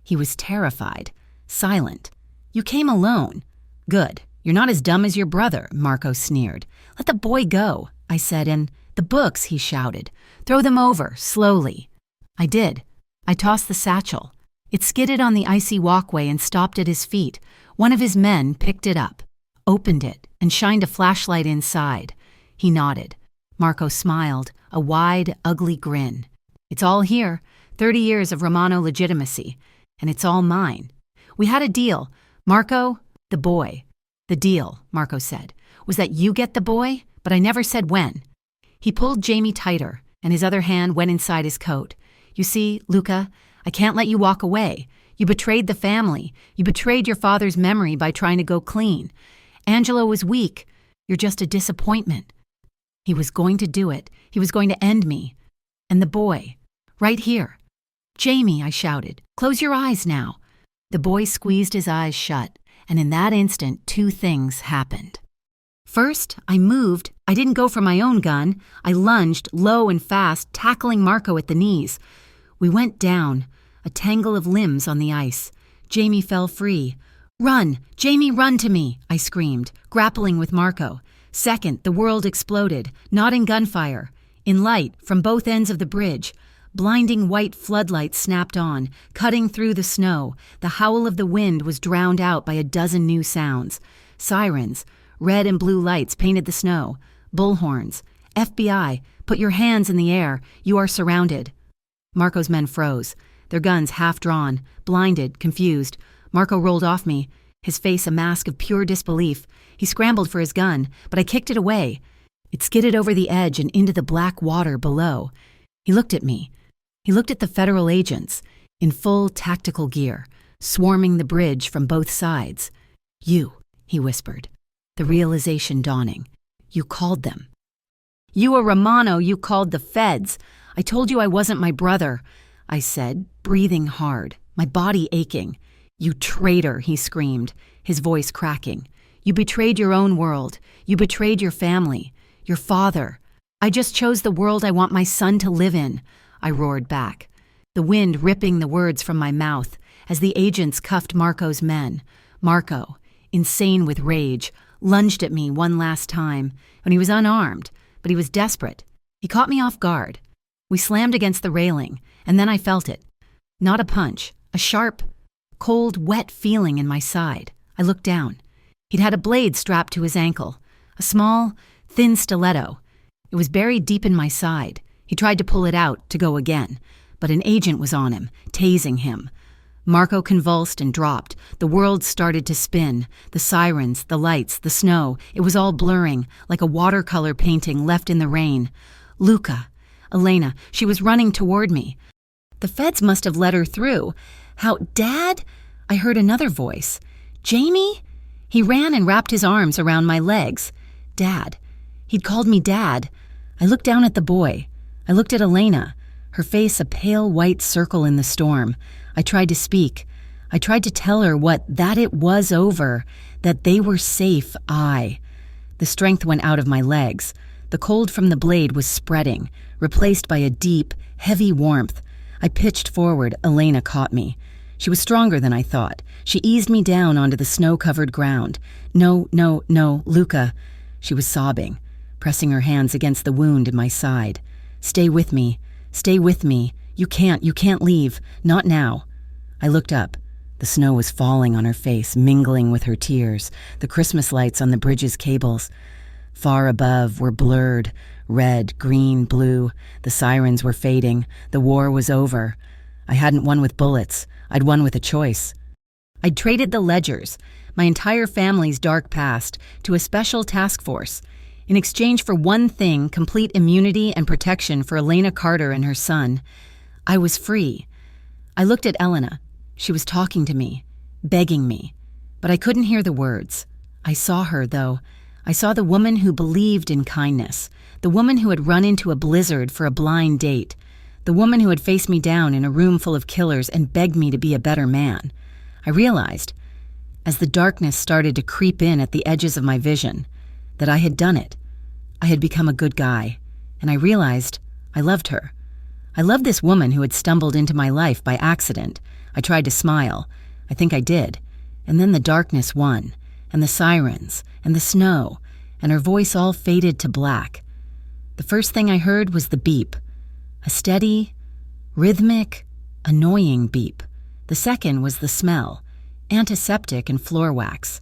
Speaker 1: He was terrified, silent. "You came alone." "Good. You're not as dumb as your brother," Marco sneered. "Let the boy go," I said, and "The books," he shouted. "Throw them over, slowly." I did. I tossed the satchel. It skidded on the icy walkway and stopped at his feet. One of his men picked it up, opened it, and shined a flashlight inside. He nodded. Marco smiled, a wide, ugly grin. "It's all here, 30 years of Romano legitimacy, and it's all mine. We had a deal. Marco, the boy. The deal," Marco said, "was that you get the boy, but I never said when." He pulled Jamie tighter, and his other hand went inside his coat. "You see, Luca, I can't let you walk away. You betrayed the family. You betrayed your father's memory by trying to go clean. Angelo was weak. You're just a disappointment." He was going to do it. He was going to end me. And the boy, right here. "Jamie," I shouted, "close your eyes now." The boy squeezed his eyes shut, and in that instant, 2 things happened. First, I moved. I didn't go for my own gun. I lunged, low and fast, tackling Marco at the knees. We went down, a tangle of limbs on the ice. Jamie fell free, "Run! Jamie, run to me!" I screamed, grappling with Marco. Second, the world exploded, not in gunfire. In light, from both ends of the bridge, blinding white floodlights snapped on, cutting through the snow. The howl of the wind was drowned out by a dozen new sounds. Sirens, red and blue lights painted the snow. Bullhorns. FBI, put your hands in the air. You are surrounded. Marco's men froze, their guns half drawn, blinded, confused. Marco rolled off me, his face a mask of pure disbelief. He scrambled for his gun, but I kicked it away. It skidded over the edge and into the black water below. He looked at me. He looked at the federal agents, in full tactical gear, swarming the bridge from both sides. "You," he whispered, the realization dawning. "You called them." "You were Romano, you called the feds. I told you I wasn't my brother," I said, breathing hard, my body aching. "You traitor," he screamed, his voice cracking. "You betrayed your own world. You betrayed your family, your father. I just chose the world I want my son to live in," I roared back, the wind ripping the words from my mouth as the agents cuffed Marco's men. Marco, insane with rage, lunged at me one last time, and he was unarmed, but he was desperate. He caught me off guard. We slammed against the railing, and then I felt it. Not a punch, a sharp, cold, wet feeling in my side. I looked down. He'd had a blade strapped to his ankle, a small, thin stiletto. It was buried deep in my side. He tried to pull it out to go again, but an agent was on him, tasing him. Marco convulsed and dropped. The world started to spin. The sirens, the lights, the snow. It was all blurring, like a watercolor painting left in the rain. Luca. Elena. She was running toward me. The feds must have let her through. "How, Dad?" I heard another voice. "Jamie?" He ran and wrapped his arms around my legs. Dad. He'd called me Dad. I looked down at the boy. I looked at Elena, her face a pale white circle in the storm. I tried to speak. I tried to tell her that it was over, that they were safe. The strength went out of my legs. The cold from the blade was spreading, replaced by a deep, heavy warmth. I pitched forward. Elena caught me. She was stronger than I thought. She eased me down onto the snow-covered ground. "No, no, no, Luca." She was sobbing, pressing her hands against the wound in my side. "Stay with me. Stay with me. You can't leave. Not now." I looked up. The snow was falling on her face, mingling with her tears, the Christmas lights on the bridge's cables. Far above were blurred, red, green, blue. The sirens were fading. The war was over. I hadn't won with bullets. I'd won with a choice. I'd traded the ledgers, my entire family's dark past, to a special task force. In exchange for one thing, complete immunity and protection for Elena Carter and her son, I was free. I looked at Elena. She was talking to me, begging me, but I couldn't hear the words. I saw her, though. I saw the woman who believed in kindness, the woman who had run into a blizzard for a blind date, the woman who had faced me down in a room full of killers and begged me to be a better man. I realized, as the darkness started to creep in at the edges of my vision, that I had done it. I had become a good guy, and I realized I loved her. I loved this woman who had stumbled into my life by accident. I tried to smile. I think I did. And then the darkness won, and the sirens, and the snow, and her voice all faded to black. The first thing I heard was the beep, a steady, rhythmic, annoying beep. The second was the smell, antiseptic and floor wax.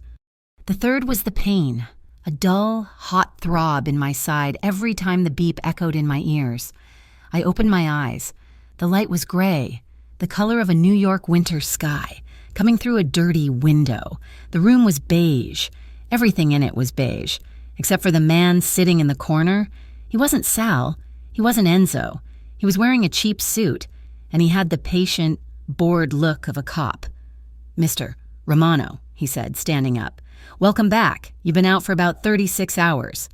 Speaker 1: The third was the pain, a dull, hot throb in my side every time the beep echoed in my ears. I opened my eyes. The light was gray, the color of a New York winter sky, coming through a dirty window. The room was beige. Everything in it was beige, except for the man sitting in the corner. He wasn't Sal. He wasn't Enzo. He was wearing a cheap suit, and he had the patient, bored look of a cop. "Mr. Romano," he said, standing up. "Welcome back. You've been out for about 36 hours.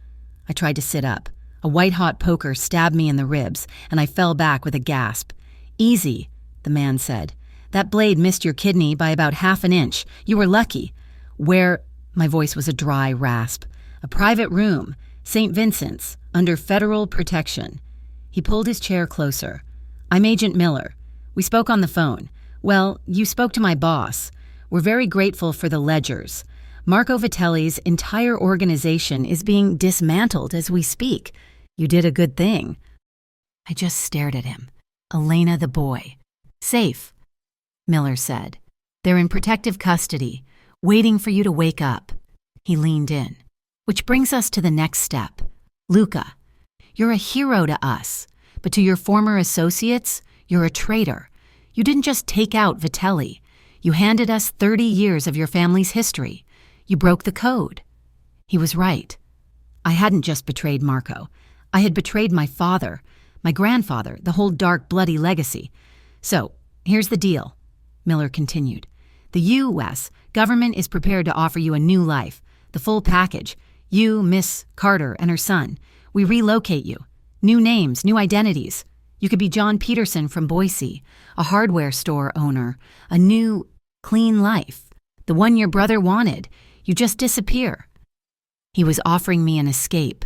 Speaker 1: I tried to sit up. A white-hot poker stabbed me in the ribs, and I fell back with a gasp. "Easy," the man said. "That blade missed your kidney by about half an inch. You were lucky." "Where?" My voice was a dry rasp. "A private room, St. Vincent's, under federal protection." He pulled his chair closer. "I'm Agent Miller. We spoke on the phone. Well, you spoke to my boss. We're very grateful for the ledgers. Marco Vitelli's entire organization is being dismantled as we speak. You did a good thing." I just stared at him. Elena the boy. "Safe," Miller said. "They're in protective custody, waiting for you to wake up." He leaned in. "Which brings us to the next step. Luca, you're a hero to us, but to your former associates, you're a traitor. You didn't just take out Vitelli. You handed us 30 years of your family's history. You broke the code." He was right. I hadn't just betrayed Marco. I had betrayed my father, my grandfather, the whole dark, bloody legacy. "So, here's the deal," Miller continued. "The U.S. government is prepared to offer you a new life, the full package. You, Miss Carter, and her son. We relocate you. New names, new identities. You could be John Peterson from Boise, a hardware store owner, a new, clean life, the one your brother wanted. You just disappear." He was offering me an escape,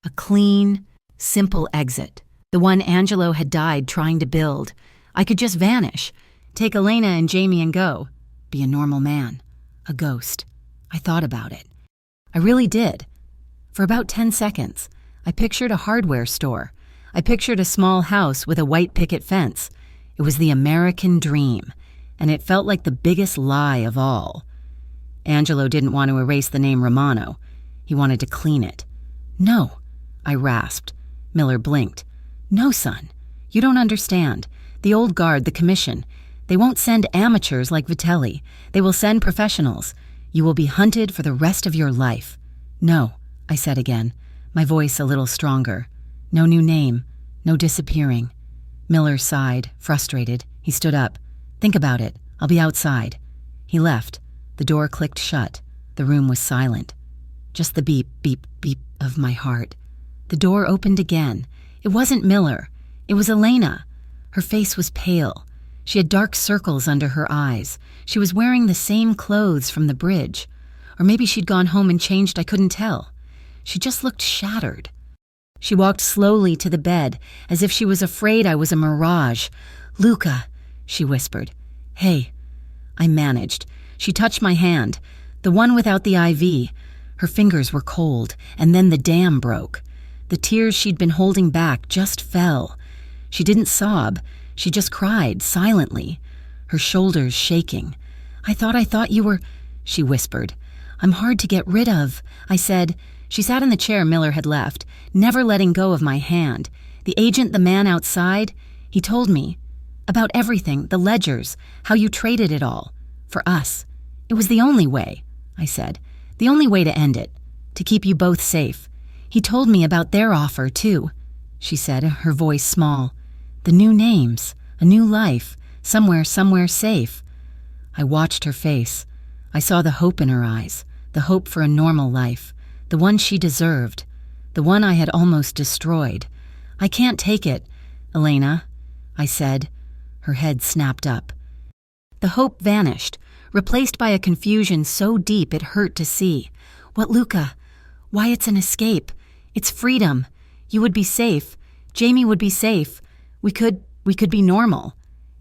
Speaker 1: a clean, simple exit, the one Angelo had died trying to build. I could just vanish, take Elena and Jamie and go, be a normal man, a ghost. I thought about it. I really did. For about 10 seconds, I pictured a hardware store. I pictured a small house with a white picket fence. It was the American dream, and it felt like the biggest lie of all. Angelo didn't want to erase the name Romano. He wanted to clean it. "No," I rasped. Miller blinked. "No, son. You don't understand. The old guard, the commission, they won't send amateurs like Vitelli. They will send professionals. You will be hunted for the rest of your life." "No," I said again, my voice a little stronger. "No new name. No disappearing." Miller sighed, frustrated. He stood up. "Think about it. I'll be outside." He left. The door clicked shut. The room was silent. Just the beep, beep, beep of my heart. The door opened again. It wasn't Miller. It was Elena. Her face was pale. She had dark circles under her eyes. She was wearing the same clothes from the bridge. Or maybe she'd gone home and changed, I couldn't tell. She just looked shattered. She walked slowly to the bed, as if she was afraid I was a mirage. "Luca," she whispered. "Hey." I managed. She touched my hand, the one without the IV. Her fingers were cold, and then the dam broke. The tears she'd been holding back just fell. She didn't sob. She just cried, silently, her shoulders shaking. I thought you were," she whispered. "I'm hard to get rid of," I said. She sat in the chair Miller had left, never letting go of my hand. "The agent, the man outside, he told me about everything, the ledgers, how you traded it all. For us. It was the only way," I said. "The only way to end it. To keep you both safe. He told me about their offer, too," she said, her voice small. "The new names, a new life, somewhere safe." I watched her face. I saw the hope in her eyes, the hope for a normal life, the one she deserved, the one I had almost destroyed. "I can't take it, Elena," I said. Her head snapped up. The hope vanished, replaced by a confusion so deep it hurt to see. "What, Luca? Why, it's an escape. It's freedom. You would be safe. Jamie would be safe. We could be normal."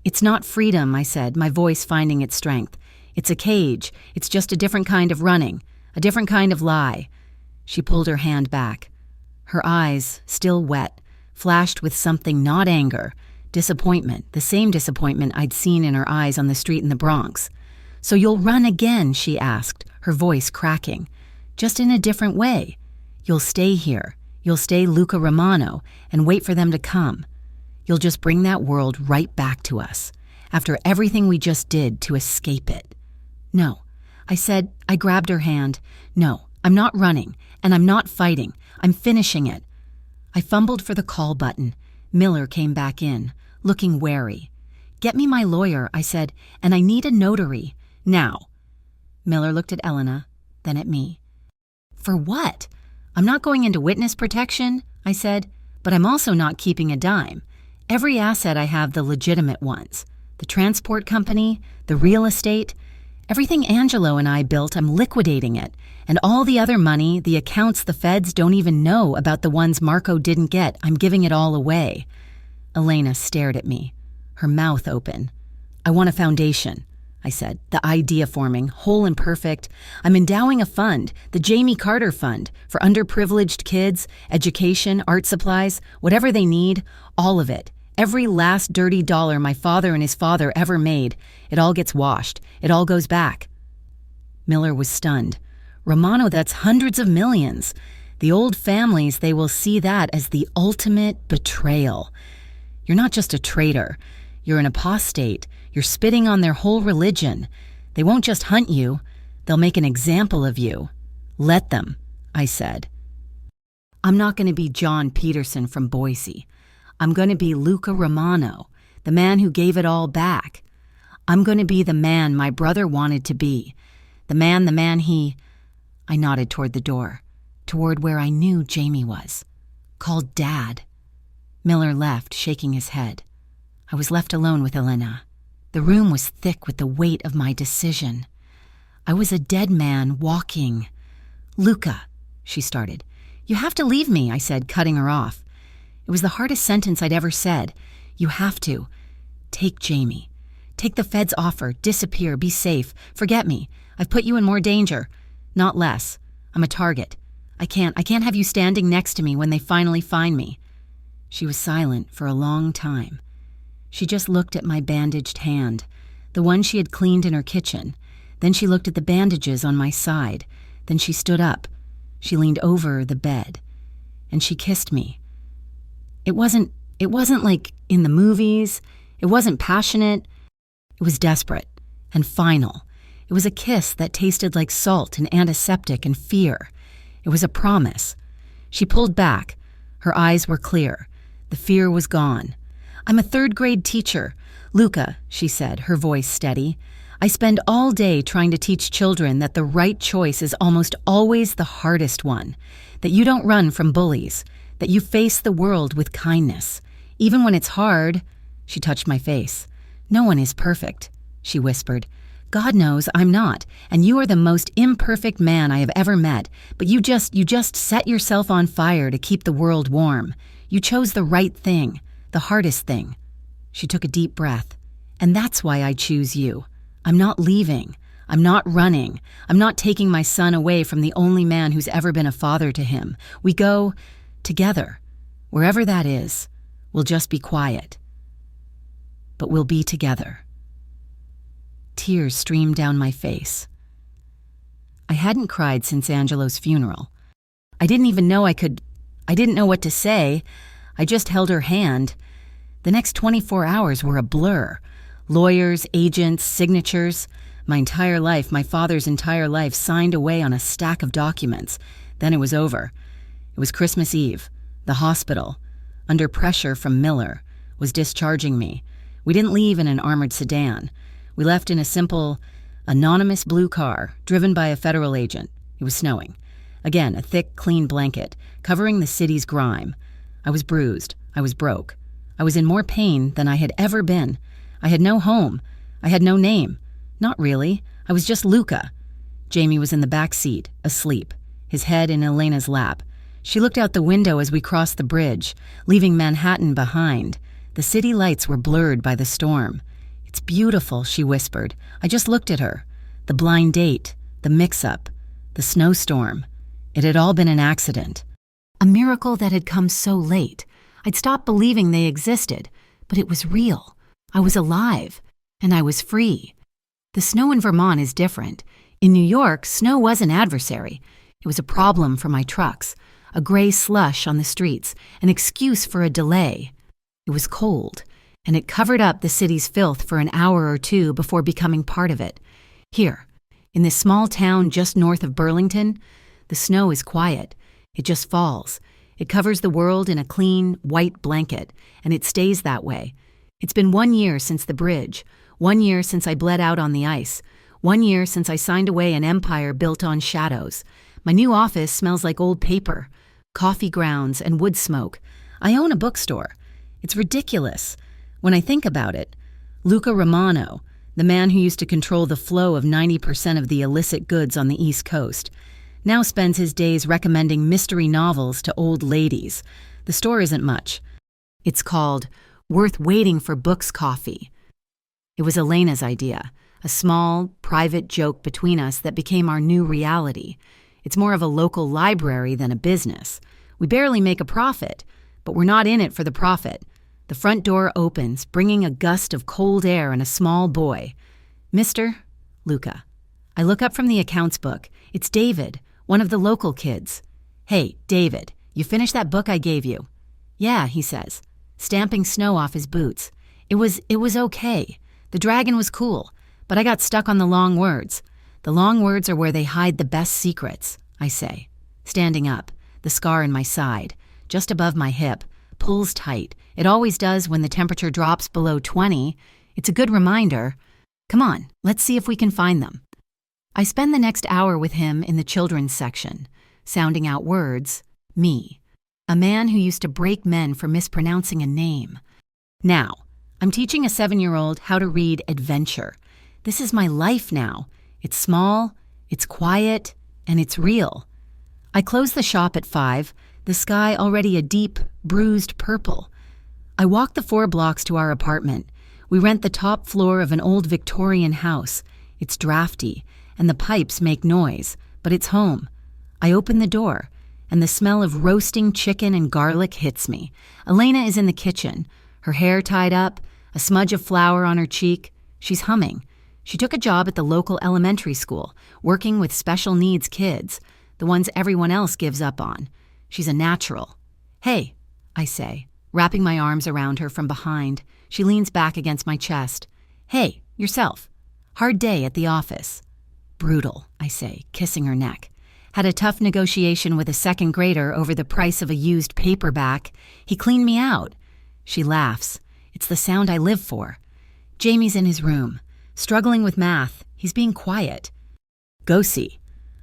Speaker 1: "It's not freedom," I said, my voice finding its strength. "It's a cage. It's just a different kind of running, a different kind of lie." She pulled her hand back. Her eyes, still wet, flashed with something not anger, disappointment, the same disappointment I'd seen in her eyes on the street in the Bronx. "So you'll run again?" she asked, her voice cracking. "Just in a different way. You'll stay here. You'll stay Luca Romano and wait for them to come. You'll just bring that world right back to us, after everything we just did to escape it." "No," I said. I grabbed her hand. "No, I'm not running, and I'm not fighting. I'm finishing it." I fumbled for the call button. Miller came back in, looking wary. "Get me my lawyer," I said, "and I need a notary. Now." Miller looked at Elena, then at me. "For what? I'm not going into witness protection," I said, "but I'm also not keeping a dime. Every asset I have, the legitimate ones. The transport company, the real estate, everything Angelo and I built, I'm liquidating it. And all the other money, the accounts the feds don't even know about, the ones Marco didn't get, I'm giving it all away." Elena stared at me, her mouth open. "I want a foundation," I said. The idea forming, whole and perfect. I'm endowing a fund, the Jamie Carter Fund, for underprivileged kids, education, art supplies, whatever they need, all of it. Every last dirty dollar my father and his father ever made, it all gets washed. It all goes back. Miller was stunned. Romano, that's hundreds of millions. The old families, they will see that as the ultimate betrayal. You're not just a traitor. You're an apostate. You're spitting on their whole religion. They won't just hunt you. They'll make an example of you. Let them, I said. I'm not going to be John Peterson from Boise. I'm going to be Luca Romano, the man who gave it all back. I'm going to be the man my brother wanted to be. The man he... I nodded toward the door, toward where I knew Jamie was. Called Dad. Miller left, shaking his head. I was left alone with Elena. The room was thick with the weight of my decision. I was a dead man walking. Luca, she started. You have to leave me, I said, cutting her off. It was the hardest sentence I'd ever said. You have to. Take Jamie. Take the Fed's offer, disappear, be safe, forget me. I've put you in more danger. Not less. I'm a target. I can't have you standing next to me when they finally find me. She was silent for a long time. She just looked at my bandaged hand, the one she had cleaned in her kitchen. Then she looked at the bandages on my side. Then she stood up. She leaned over the bed. And she kissed me. It wasn't like in the movies. It wasn't passionate. It was desperate and final. It was a kiss that tasted like salt and antiseptic and fear. It was a promise. She pulled back. Her eyes were clear. The fear was gone. I'm a third-grade teacher. Luca, she said, her voice steady. I spend all day trying to teach children that the right choice is almost always the hardest one, that you don't run from bullies, that you face the world with kindness. Even when it's hard, she touched my face. No one is perfect, she whispered. God knows I'm not, and you are the most imperfect man I have ever met, but you just set yourself on fire to keep the world warm. You chose the right thing, the hardest thing. She took a deep breath. And that's why I choose you. I'm not leaving. I'm not running. I'm not taking my son away from the only man who's ever been a father to him. We go together. Wherever that is, we'll just be quiet. But we'll be together. Tears streamed down my face. I hadn't cried since Angelo's funeral. I didn't even know I didn't know what to say. I just held her hand. The next 24 hours were a blur. Lawyers, agents, signatures. My entire life, my father's entire life, signed away on a stack of documents. Then it was over. It was Christmas Eve. The hospital, under pressure from Miller, was discharging me. We didn't leave in an armored sedan. We left in a simple, anonymous blue car, driven by a federal agent. It was snowing. Again, a thick, clean blanket, covering the city's grime. I was bruised. I was broke. I was in more pain than I had ever been. I had no home. I had no name. Not really. I was just Luca. Jamie was in the back seat, asleep, his head in Elena's lap. She looked out the window as we crossed the bridge, leaving Manhattan behind. The city lights were blurred by the storm. It's beautiful, she whispered. I just looked at her. The blind date, the mix-up, the snowstorm. It had all been an accident. A miracle that had come so late. I'd stopped believing they existed, but it was real. I was alive, and I was free. The snow in Vermont is different. In New York, snow was an adversary. It was a problem for my trucks, a gray slush on the streets, an excuse for a delay. It was cold, and it covered up the city's filth for an hour or two before becoming part of it. Here, in this small town just north of Burlington, the snow is quiet. It just falls. It covers the world in a clean, white blanket, and it stays that way. It's been 1 year since the bridge, 1 year since I bled out on the ice, 1 year since I signed away an empire built on shadows. My new office smells like old paper, coffee grounds, and wood smoke. I own a bookstore. It's ridiculous. When I think about it, Luca Romano, the man who used to control the flow of 90% of the illicit goods on the East Coast, now spends his days recommending mystery novels to old ladies. The store isn't much. It's called Worth Waiting for Books Coffee. It was Elena's idea. a small, private joke between us that became our new reality. It's more of a local library than a business. We barely make a profit, but we're not in it for the profit. The front door opens, bringing a gust of cold air and a small boy. Mr. Luca. I look up from the accounts book. It's David, one of the local kids. Hey, David, you finished that book I gave you? Yeah, he says, stamping snow off his boots. It was okay. The dragon was cool, but I got stuck on the long words. The long words are where they hide the best secrets, I say. Standing up, the scar in my side, just above my hip, pulls tight. It always does when the temperature drops below 20. It's a good reminder. Come on, let's see if we can find them. I spend the next hour with him in the children's section, sounding out words, me, a man who used to break men for mispronouncing a name. Now, I'm teaching a 7-year-old how to read adventure. This is my life now. It's small, it's quiet, and it's real. I close the shop at 5, the sky already a deep, bruised purple. I walk the 4 blocks to our apartment. We rent the top floor of an old Victorian house. It's drafty, and the pipes make noise, but it's home. I open the door, and the smell of roasting chicken and garlic hits me. Elena is in the kitchen, her hair tied up, a smudge of flour on her cheek. She's humming. She took a job at the local elementary school, working with special needs kids, the ones everyone else gives up on. She's a natural. Hey, I say, wrapping my arms around her from behind. She leans back against my chest. Hey, yourself. Hard day at the office. Brutal, I say, kissing her neck. Had a tough negotiation with a second grader over the price of a used paperback. He cleaned me out. She laughs. It's the sound I live for. Jamie's in his room, struggling with math. He's being quiet. Go see.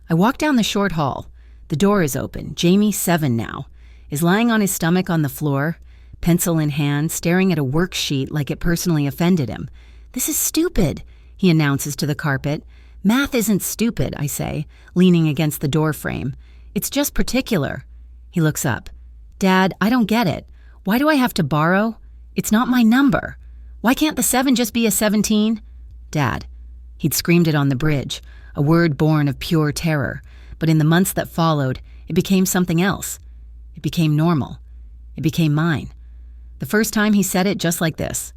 Speaker 1: I walk down the short hall. The door is open. Jamie, 7 now, is lying on his stomach on the floor, pencil in hand, staring at a worksheet like it personally offended him. This is stupid, he announces to the carpet. Math isn't stupid, I say, leaning against the door frame. It's just particular. He looks up. Dad, I don't get it. Why do I have to borrow? It's not my number. Why can't the 7 just be a 17? Dad. He'd screamed it on the bridge, a word born of pure terror. But in the months that followed, it became something else. It became normal. It became mine. The first time he said it just like this.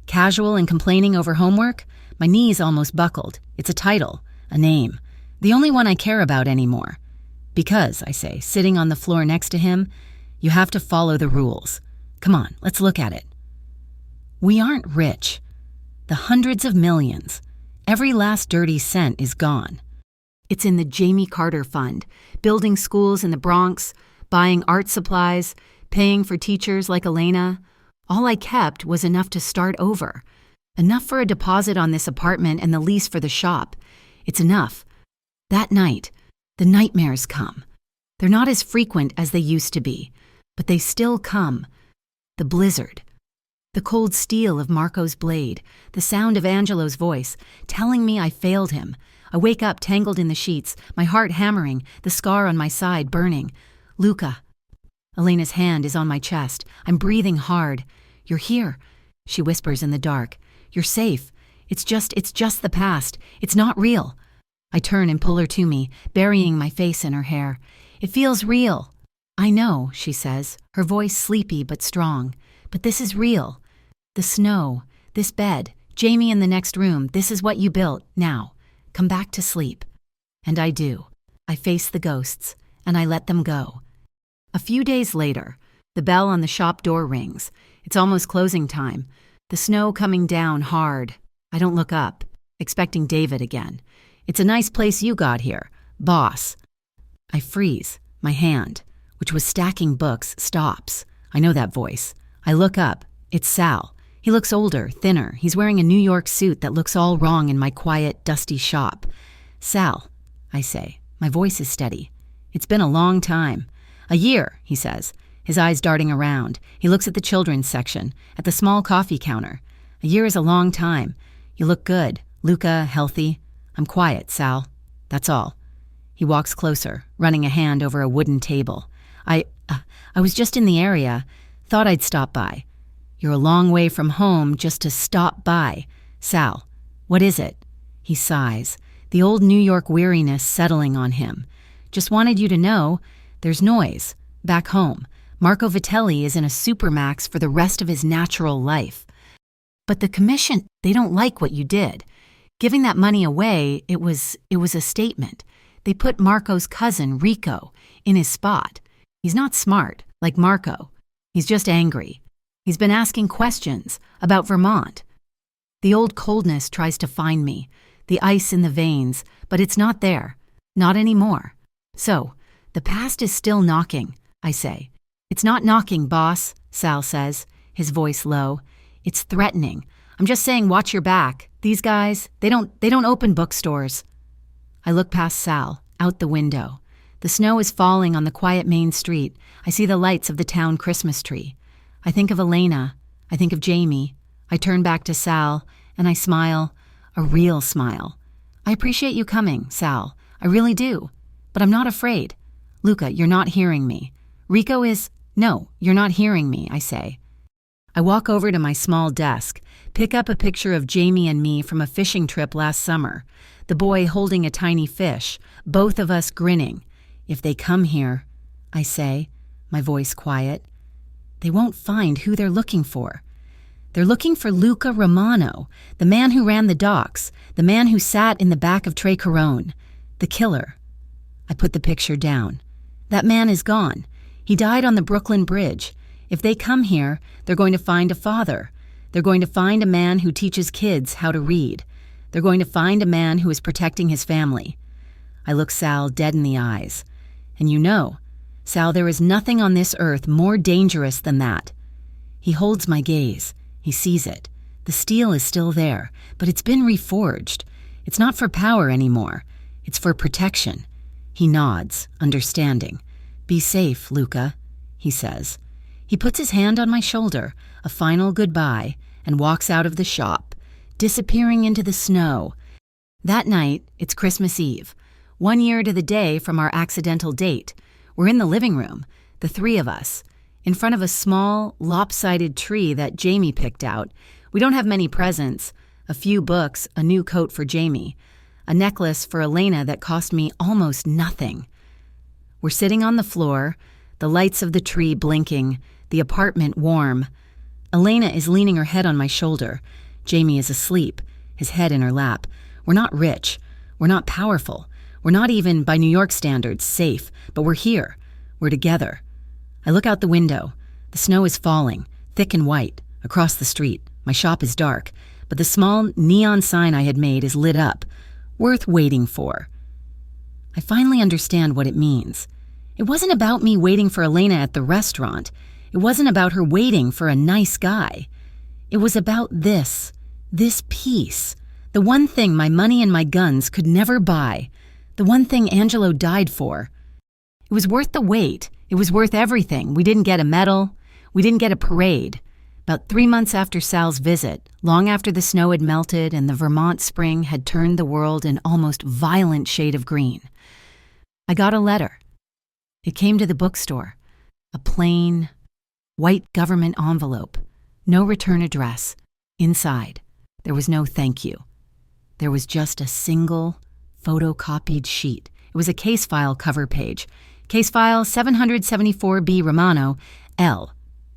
Speaker 1: Casual and complaining over homework, my knees almost buckled. It's a title, a name, the only one I care about anymore. Because, I say, sitting on the floor next to him, you have to follow the rules. Come on, let's look at it. We aren't rich. The hundreds of millions, every last dirty cent is gone. It's in the Jamie Carter Fund, building schools in the Bronx, buying art supplies, paying for teachers like Elena. All I kept was enough to start over. Enough for a deposit on this apartment and the lease for the shop. It's enough. That night, the nightmares come. They're not as frequent as they used to be, but they still come. The blizzard. The cold steel of Marco's blade, the sound of Angelo's voice, telling me I failed him. I wake up tangled in the sheets, my heart hammering, the scar on my side burning. Luca. Elena's hand is on my chest. I'm breathing hard. You're here, she whispers in the dark. You're safe. It's just the past. It's not real. I turn and pull her to me, burying my face in her hair. It feels real. I know, she says, her voice sleepy but strong. But this is real. The snow, this bed, Jamie in the next room, this is what you built. Now, come back to sleep. And I do. I face the ghosts, and I let them go. A few days later, the bell on the shop door rings. It's almost closing time. The snow coming down hard. I don't look up, expecting David again. It's a nice place you got here, boss. I freeze. My hand, which was stacking books, stops. I know that voice. I look up. It's Sal. He looks older, thinner. He's wearing a New York suit that looks all wrong in my quiet, dusty shop. Sal, I say. My voice is steady. It's been a long time. A year, he says, his eyes darting around. He looks at the children's section, at the small coffee counter. A year is a long time. You look good. Luca, healthy. I'm quiet, Sal. That's all. He walks closer, running a hand over a wooden table. I was just in the area. Thought I'd stop by. You're a long way from home just to stop by. Sal, what is it? He sighs, the old New York weariness settling on him. Just wanted you to know, there's noise. Back home, Marco Vitelli is in a supermax for the rest of his natural life. But the commission, they don't like what you did. Giving that money away, it was a statement. They put Marco's cousin, Rico, in his spot. He's not smart, like Marco. He's just angry. He's been asking questions about Vermont. The old coldness tries to find me, the ice in the veins, but it's not there. Not anymore. So, the past is still knocking, I say. It's not knocking, boss, Sal says, his voice low. It's threatening. I'm just saying watch your back. These guys, they don't open bookstores. I look past Sal, out the window. The snow is falling on the quiet main street. I see the lights of the town Christmas tree. I think of Elena. I think of Jamie. I turn back to Sal, and I smile, a real smile. I appreciate you coming, Sal. I really do. But I'm not afraid. Luca, you're not hearing me. Rico is... No, you're not hearing me, I say. I walk over to my small desk, pick up a picture of Jamie and me from a fishing trip last summer. The boy holding a tiny fish, both of us grinning. If they come here, I say, my voice quiet, they won't find who they're looking for. They're looking for Luca Romano, the man who ran the docks, the man who sat in the back of Tre Carone, the killer. I put the picture down. That man is gone. He died on the Brooklyn Bridge. If they come here, they're going to find a father. They're going to find a man who teaches kids how to read. They're going to find a man who is protecting his family. I look Sal dead in the eyes. And you know, Sal, there is nothing on this earth more dangerous than that. He holds my gaze. He sees it. The steel is still there, but it's been reforged. It's not for power anymore. It's for protection. He nods, understanding. Be safe, Luca, he says. He puts his hand on my shoulder, a final goodbye, and walks out of the shop, disappearing into the snow. That night, it's Christmas Eve. 1 year to the day from our accidental date. We're in the living room, the three of us, in front of a small, lopsided tree that Jamie picked out. We don't have many presents. A few books, a new coat for Jamie, a necklace for Elena that cost me almost nothing. We're sitting on the floor, the lights of the tree blinking, the apartment warm. Elena is leaning her head on my shoulder. Jamie is asleep, his head in her lap. We're not rich. We're not powerful. We're not even, by New York standards, safe, but we're here. We're together. I look out the window. The snow is falling, thick and white, across the street. My shop is dark, but the small neon sign I had made is lit up. Worth waiting for. I finally understand what it means. It wasn't about me waiting for Elena at the restaurant. It wasn't about her waiting for a nice guy. It was about this piece. The one thing my money and my guns could never buy. The one thing Angelo died for. It was worth the wait. It was worth everything. We didn't get a medal. We didn't get a parade. About 3 months after Sal's visit, long after the snow had melted and the Vermont spring had turned the world an almost violent shade of green, I got a letter. It came to the bookstore. A plain, white government envelope. No return address. Inside, there was no thank you. There was just a single, photocopied sheet. It was a case file cover page. Case file 774B Romano, L.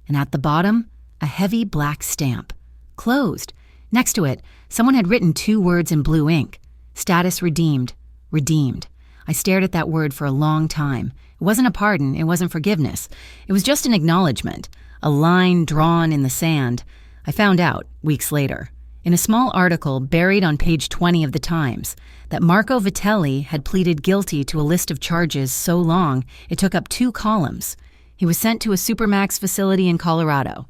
Speaker 1: And at the bottom, a heavy black stamp. Closed. Next to it, someone had written 2 words in blue ink. Status redeemed. Redeemed. I stared at that word for a long time. It wasn't a pardon. It wasn't forgiveness. It was just an acknowledgement. A line drawn in the sand. I found out, weeks later, in a small article buried on page 20 of the Times, that Marco Vitelli had pleaded guilty to a list of charges so long it took up 2 columns. He was sent to a Supermax facility in Colorado.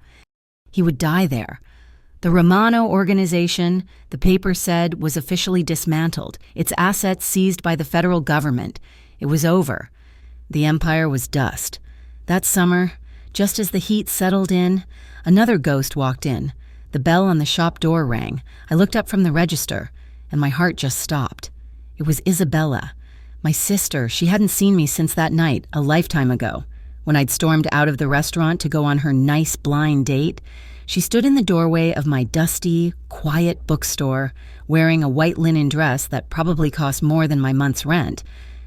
Speaker 1: He would die there. The Romano organization, the paper said, was officially dismantled, its assets seized by the federal government. It was over. The empire was dust. That summer, just as the heat settled in, another ghost walked in. The bell on the shop door rang. I looked up from the register, and my heart just stopped. It was Isabella, my sister. She hadn't seen me since that night, a lifetime ago, when I'd stormed out of the restaurant to go on her nice blind date. She stood in the doorway of my dusty, quiet bookstore, wearing a white linen dress that probably cost more than my month's rent.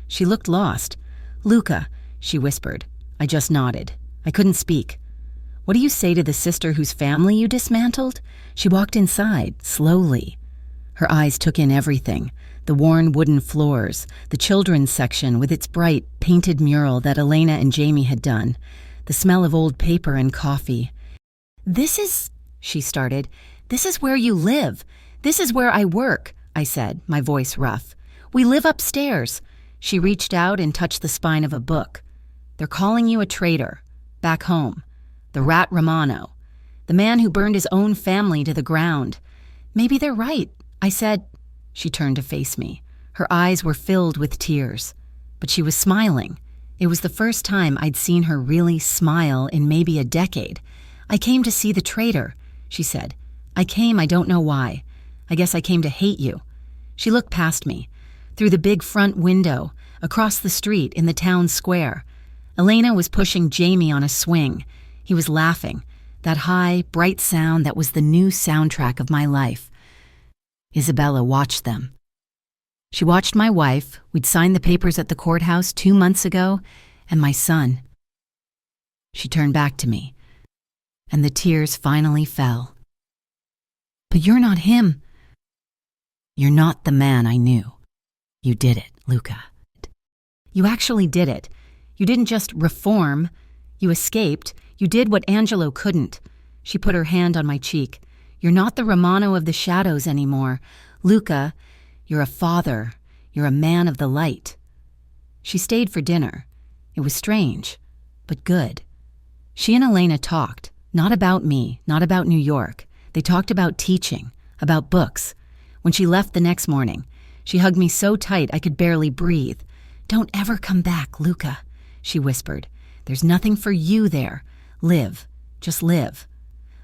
Speaker 1: She looked lost. "Luca," she whispered. I just nodded. I couldn't speak. "What do you say to the sister whose family you dismantled?" She walked inside, slowly. Her eyes took in everything. The worn wooden floors, the children's section with its bright, painted mural that Elena and Jamie had done, the smell of old paper and coffee. "This is," she started, "this is where you live. This is where I work," I said, my voice rough. "We live upstairs." She reached out and touched the spine of a book. "They're calling you a traitor. Back home. The rat Romano. The man who burned his own family to the ground." "Maybe they're right," I said. She turned to face me. Her eyes were filled with tears. But she was smiling. It was the first time I'd seen her really smile in maybe a decade. "I came to see the traitor," she said. "I don't know why. I guess I came to hate you." She looked past me, through the big front window, across the street in the town square. Elena was pushing Jamie on a swing. He was laughing, that high, bright sound that was the new soundtrack of my life. Isabella watched them. She watched my wife, we'd signed the papers at the courthouse 2 months ago, and my son. She turned back to me, and the tears finally fell. "But you're not him." "You're not the man I knew. You did it, Luca. You actually did it. You didn't just reform. You escaped. You did what Angelo couldn't." She put her hand on my cheek. "You're not the Romano of the shadows anymore. Luca, you're a father. You're a man of the light." She stayed for dinner. It was strange, but good. She and Elena talked, not about me, not about New York. They talked about teaching, about books. When she left the next morning, she hugged me so tight I could barely breathe. "Don't ever come back, Luca," she whispered. "There's nothing for you there. Live. Just live."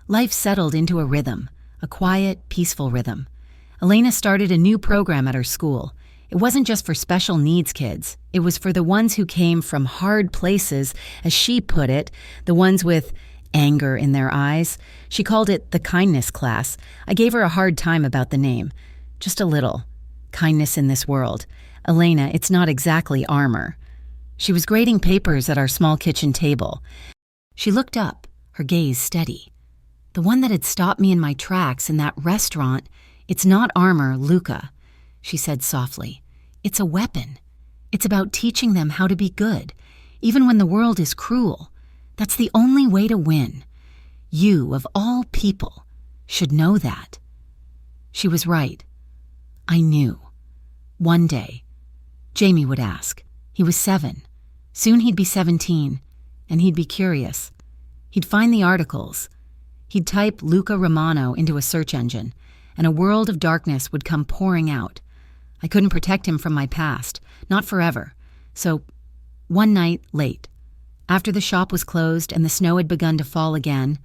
Speaker 1: Life settled into a rhythm, a quiet, peaceful rhythm. Elena started a new program at her school. It wasn't just for special needs kids. It was for the ones who came from hard places, as she put it, the ones with anger in their eyes. She called it the kindness class. I gave her a hard time about the name. Just a little. Kindness in this world. Elena, it's not exactly armor. She was grading papers at our small kitchen table. She looked up, her gaze steady. "The one that had stopped me in my tracks in that restaurant, it's not armor, Luca," she said softly. "It's a weapon. It's about teaching them how to be good, even when the world is cruel. That's the only way to win. You, of all people, should know that." She was right. I knew. One day, Jamie would ask. He was 7. Soon he'd be 17, and he'd be curious. He'd find the articles. He'd type Luca Romano into a search engine, and a world of darkness would come pouring out. I couldn't protect him from my past, not forever. So, one night, late, after the shop was closed and the snow had begun to fall again,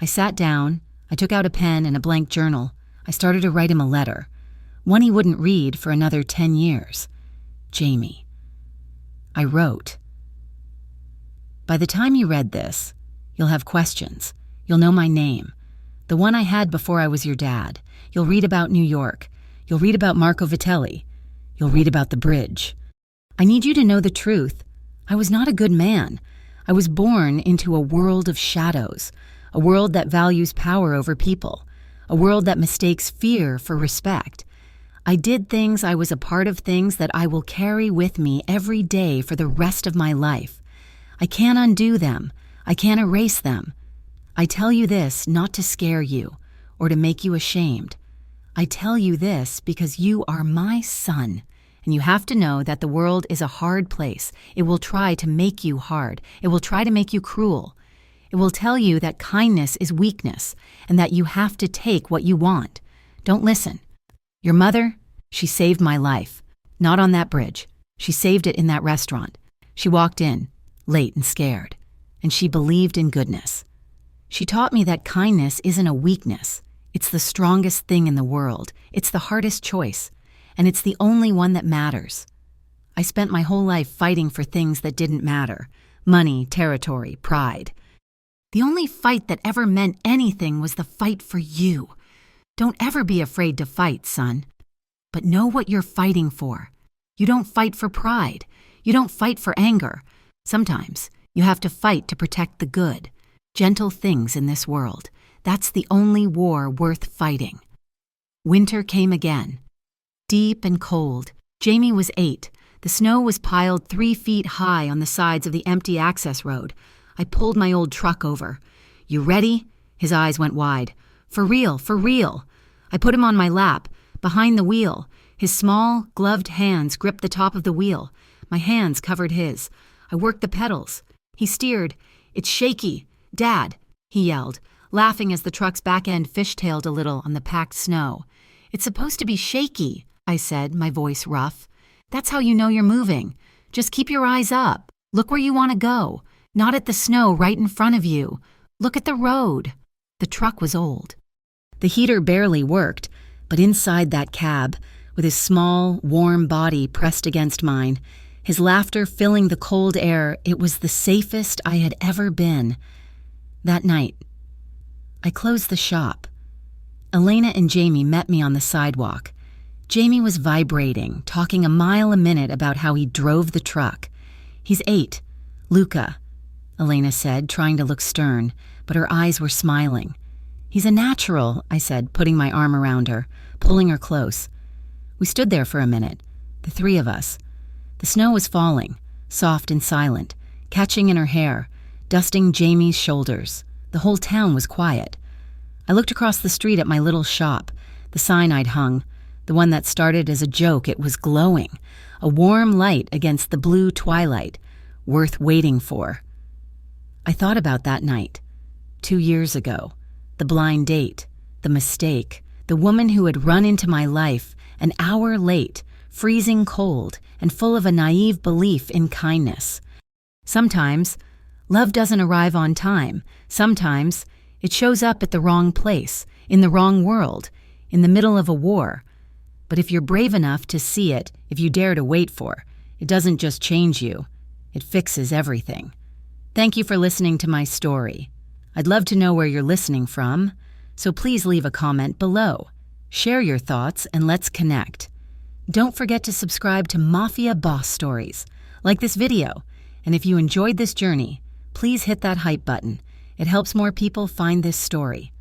Speaker 1: I sat down, I took out a pen and a blank journal. I started to write him a letter, one he wouldn't read for another 10 years. Jamie. I wrote. "By the time you read this, you'll have questions. You'll know my name, the one I had before I was your dad. You'll read about New York. You'll read about Marco Vitelli. You'll read about the bridge. I need you to know the truth. I was not a good man. I was born into a world of shadows, a world that values power over people, a world that mistakes fear for respect. I did things, I was a part of things that I will carry with me every day for the rest of my life. I can't undo them. I can't erase them. I tell you this not to scare you or to make you ashamed. I tell you this because you are my son, and you have to know that the world is a hard place. It will try to make you hard. It will try to make you cruel. It will tell you that kindness is weakness and that you have to take what you want. Don't listen. Your mother, she saved my life. Not on that bridge. She saved it in that restaurant. She walked in, late and scared, and she believed in goodness. She taught me that kindness isn't a weakness. It's the strongest thing in the world. It's the hardest choice, and it's the only one that matters. I spent my whole life fighting for things that didn't matter. Money, territory, pride. The only fight that ever meant anything was the fight for you. Don't ever be afraid to fight, son. But know what you're fighting for. You don't fight for pride. You don't fight for anger. Sometimes you have to fight to protect the good, gentle things in this world. That's the only war worth fighting. Winter came again. Deep and cold. Jamie was 8. The snow was piled 3 feet high on the sides of the empty access road. I pulled my old truck over. You ready? His eyes went wide. For real, for real. I put him on my lap, behind the wheel. His small, gloved hands gripped the top of the wheel. My hands covered his. I worked the pedals. He steered. It's shaky. Dad, he yelled, laughing as the truck's back end fishtailed a little on the packed snow. It's supposed to be shaky, I said, my voice rough. That's how you know you're moving. Just keep your eyes up. Look where you want to go. Not at the snow right in front of you. Look at the road. The truck was old. The heater barely worked, but inside that cab, with his small, warm body pressed against mine, his laughter filling the cold air, it was the safest I had ever been. That night, I closed the shop. Elena and Jamie met me on the sidewalk. Jamie was vibrating, talking a mile a minute about how he drove the truck. He's 8. Luca, Elena said, trying to look stern, but her eyes were smiling. He's a natural, I said, putting my arm around her, pulling her close. We stood there for a minute, the 3 of us. The snow was falling, soft and silent, catching in her hair, dusting Jamie's shoulders. The whole town was quiet. I looked across the street at my little shop, the sign I'd hung, the one that started as a joke. It was glowing, a warm light against the blue twilight, worth waiting for. I thought about that night, 2 years ago, the blind date, the mistake, the woman who had run into my life an hour late, freezing cold and full of a naive belief in kindness. Sometimes, love doesn't arrive on time. Sometimes, it shows up at the wrong place, in the wrong world, in the middle of a war. But if you're brave enough to see it, if you dare to wait for, it doesn't just change you, it fixes everything. Thank you for listening to my story. I'd love to know where you're listening from, so please leave a comment below. Share your thoughts and let's connect. Don't forget to subscribe to Mafia Boss Stories. Like this video, and if you enjoyed this journey, please hit that hype button. It helps more people find this story.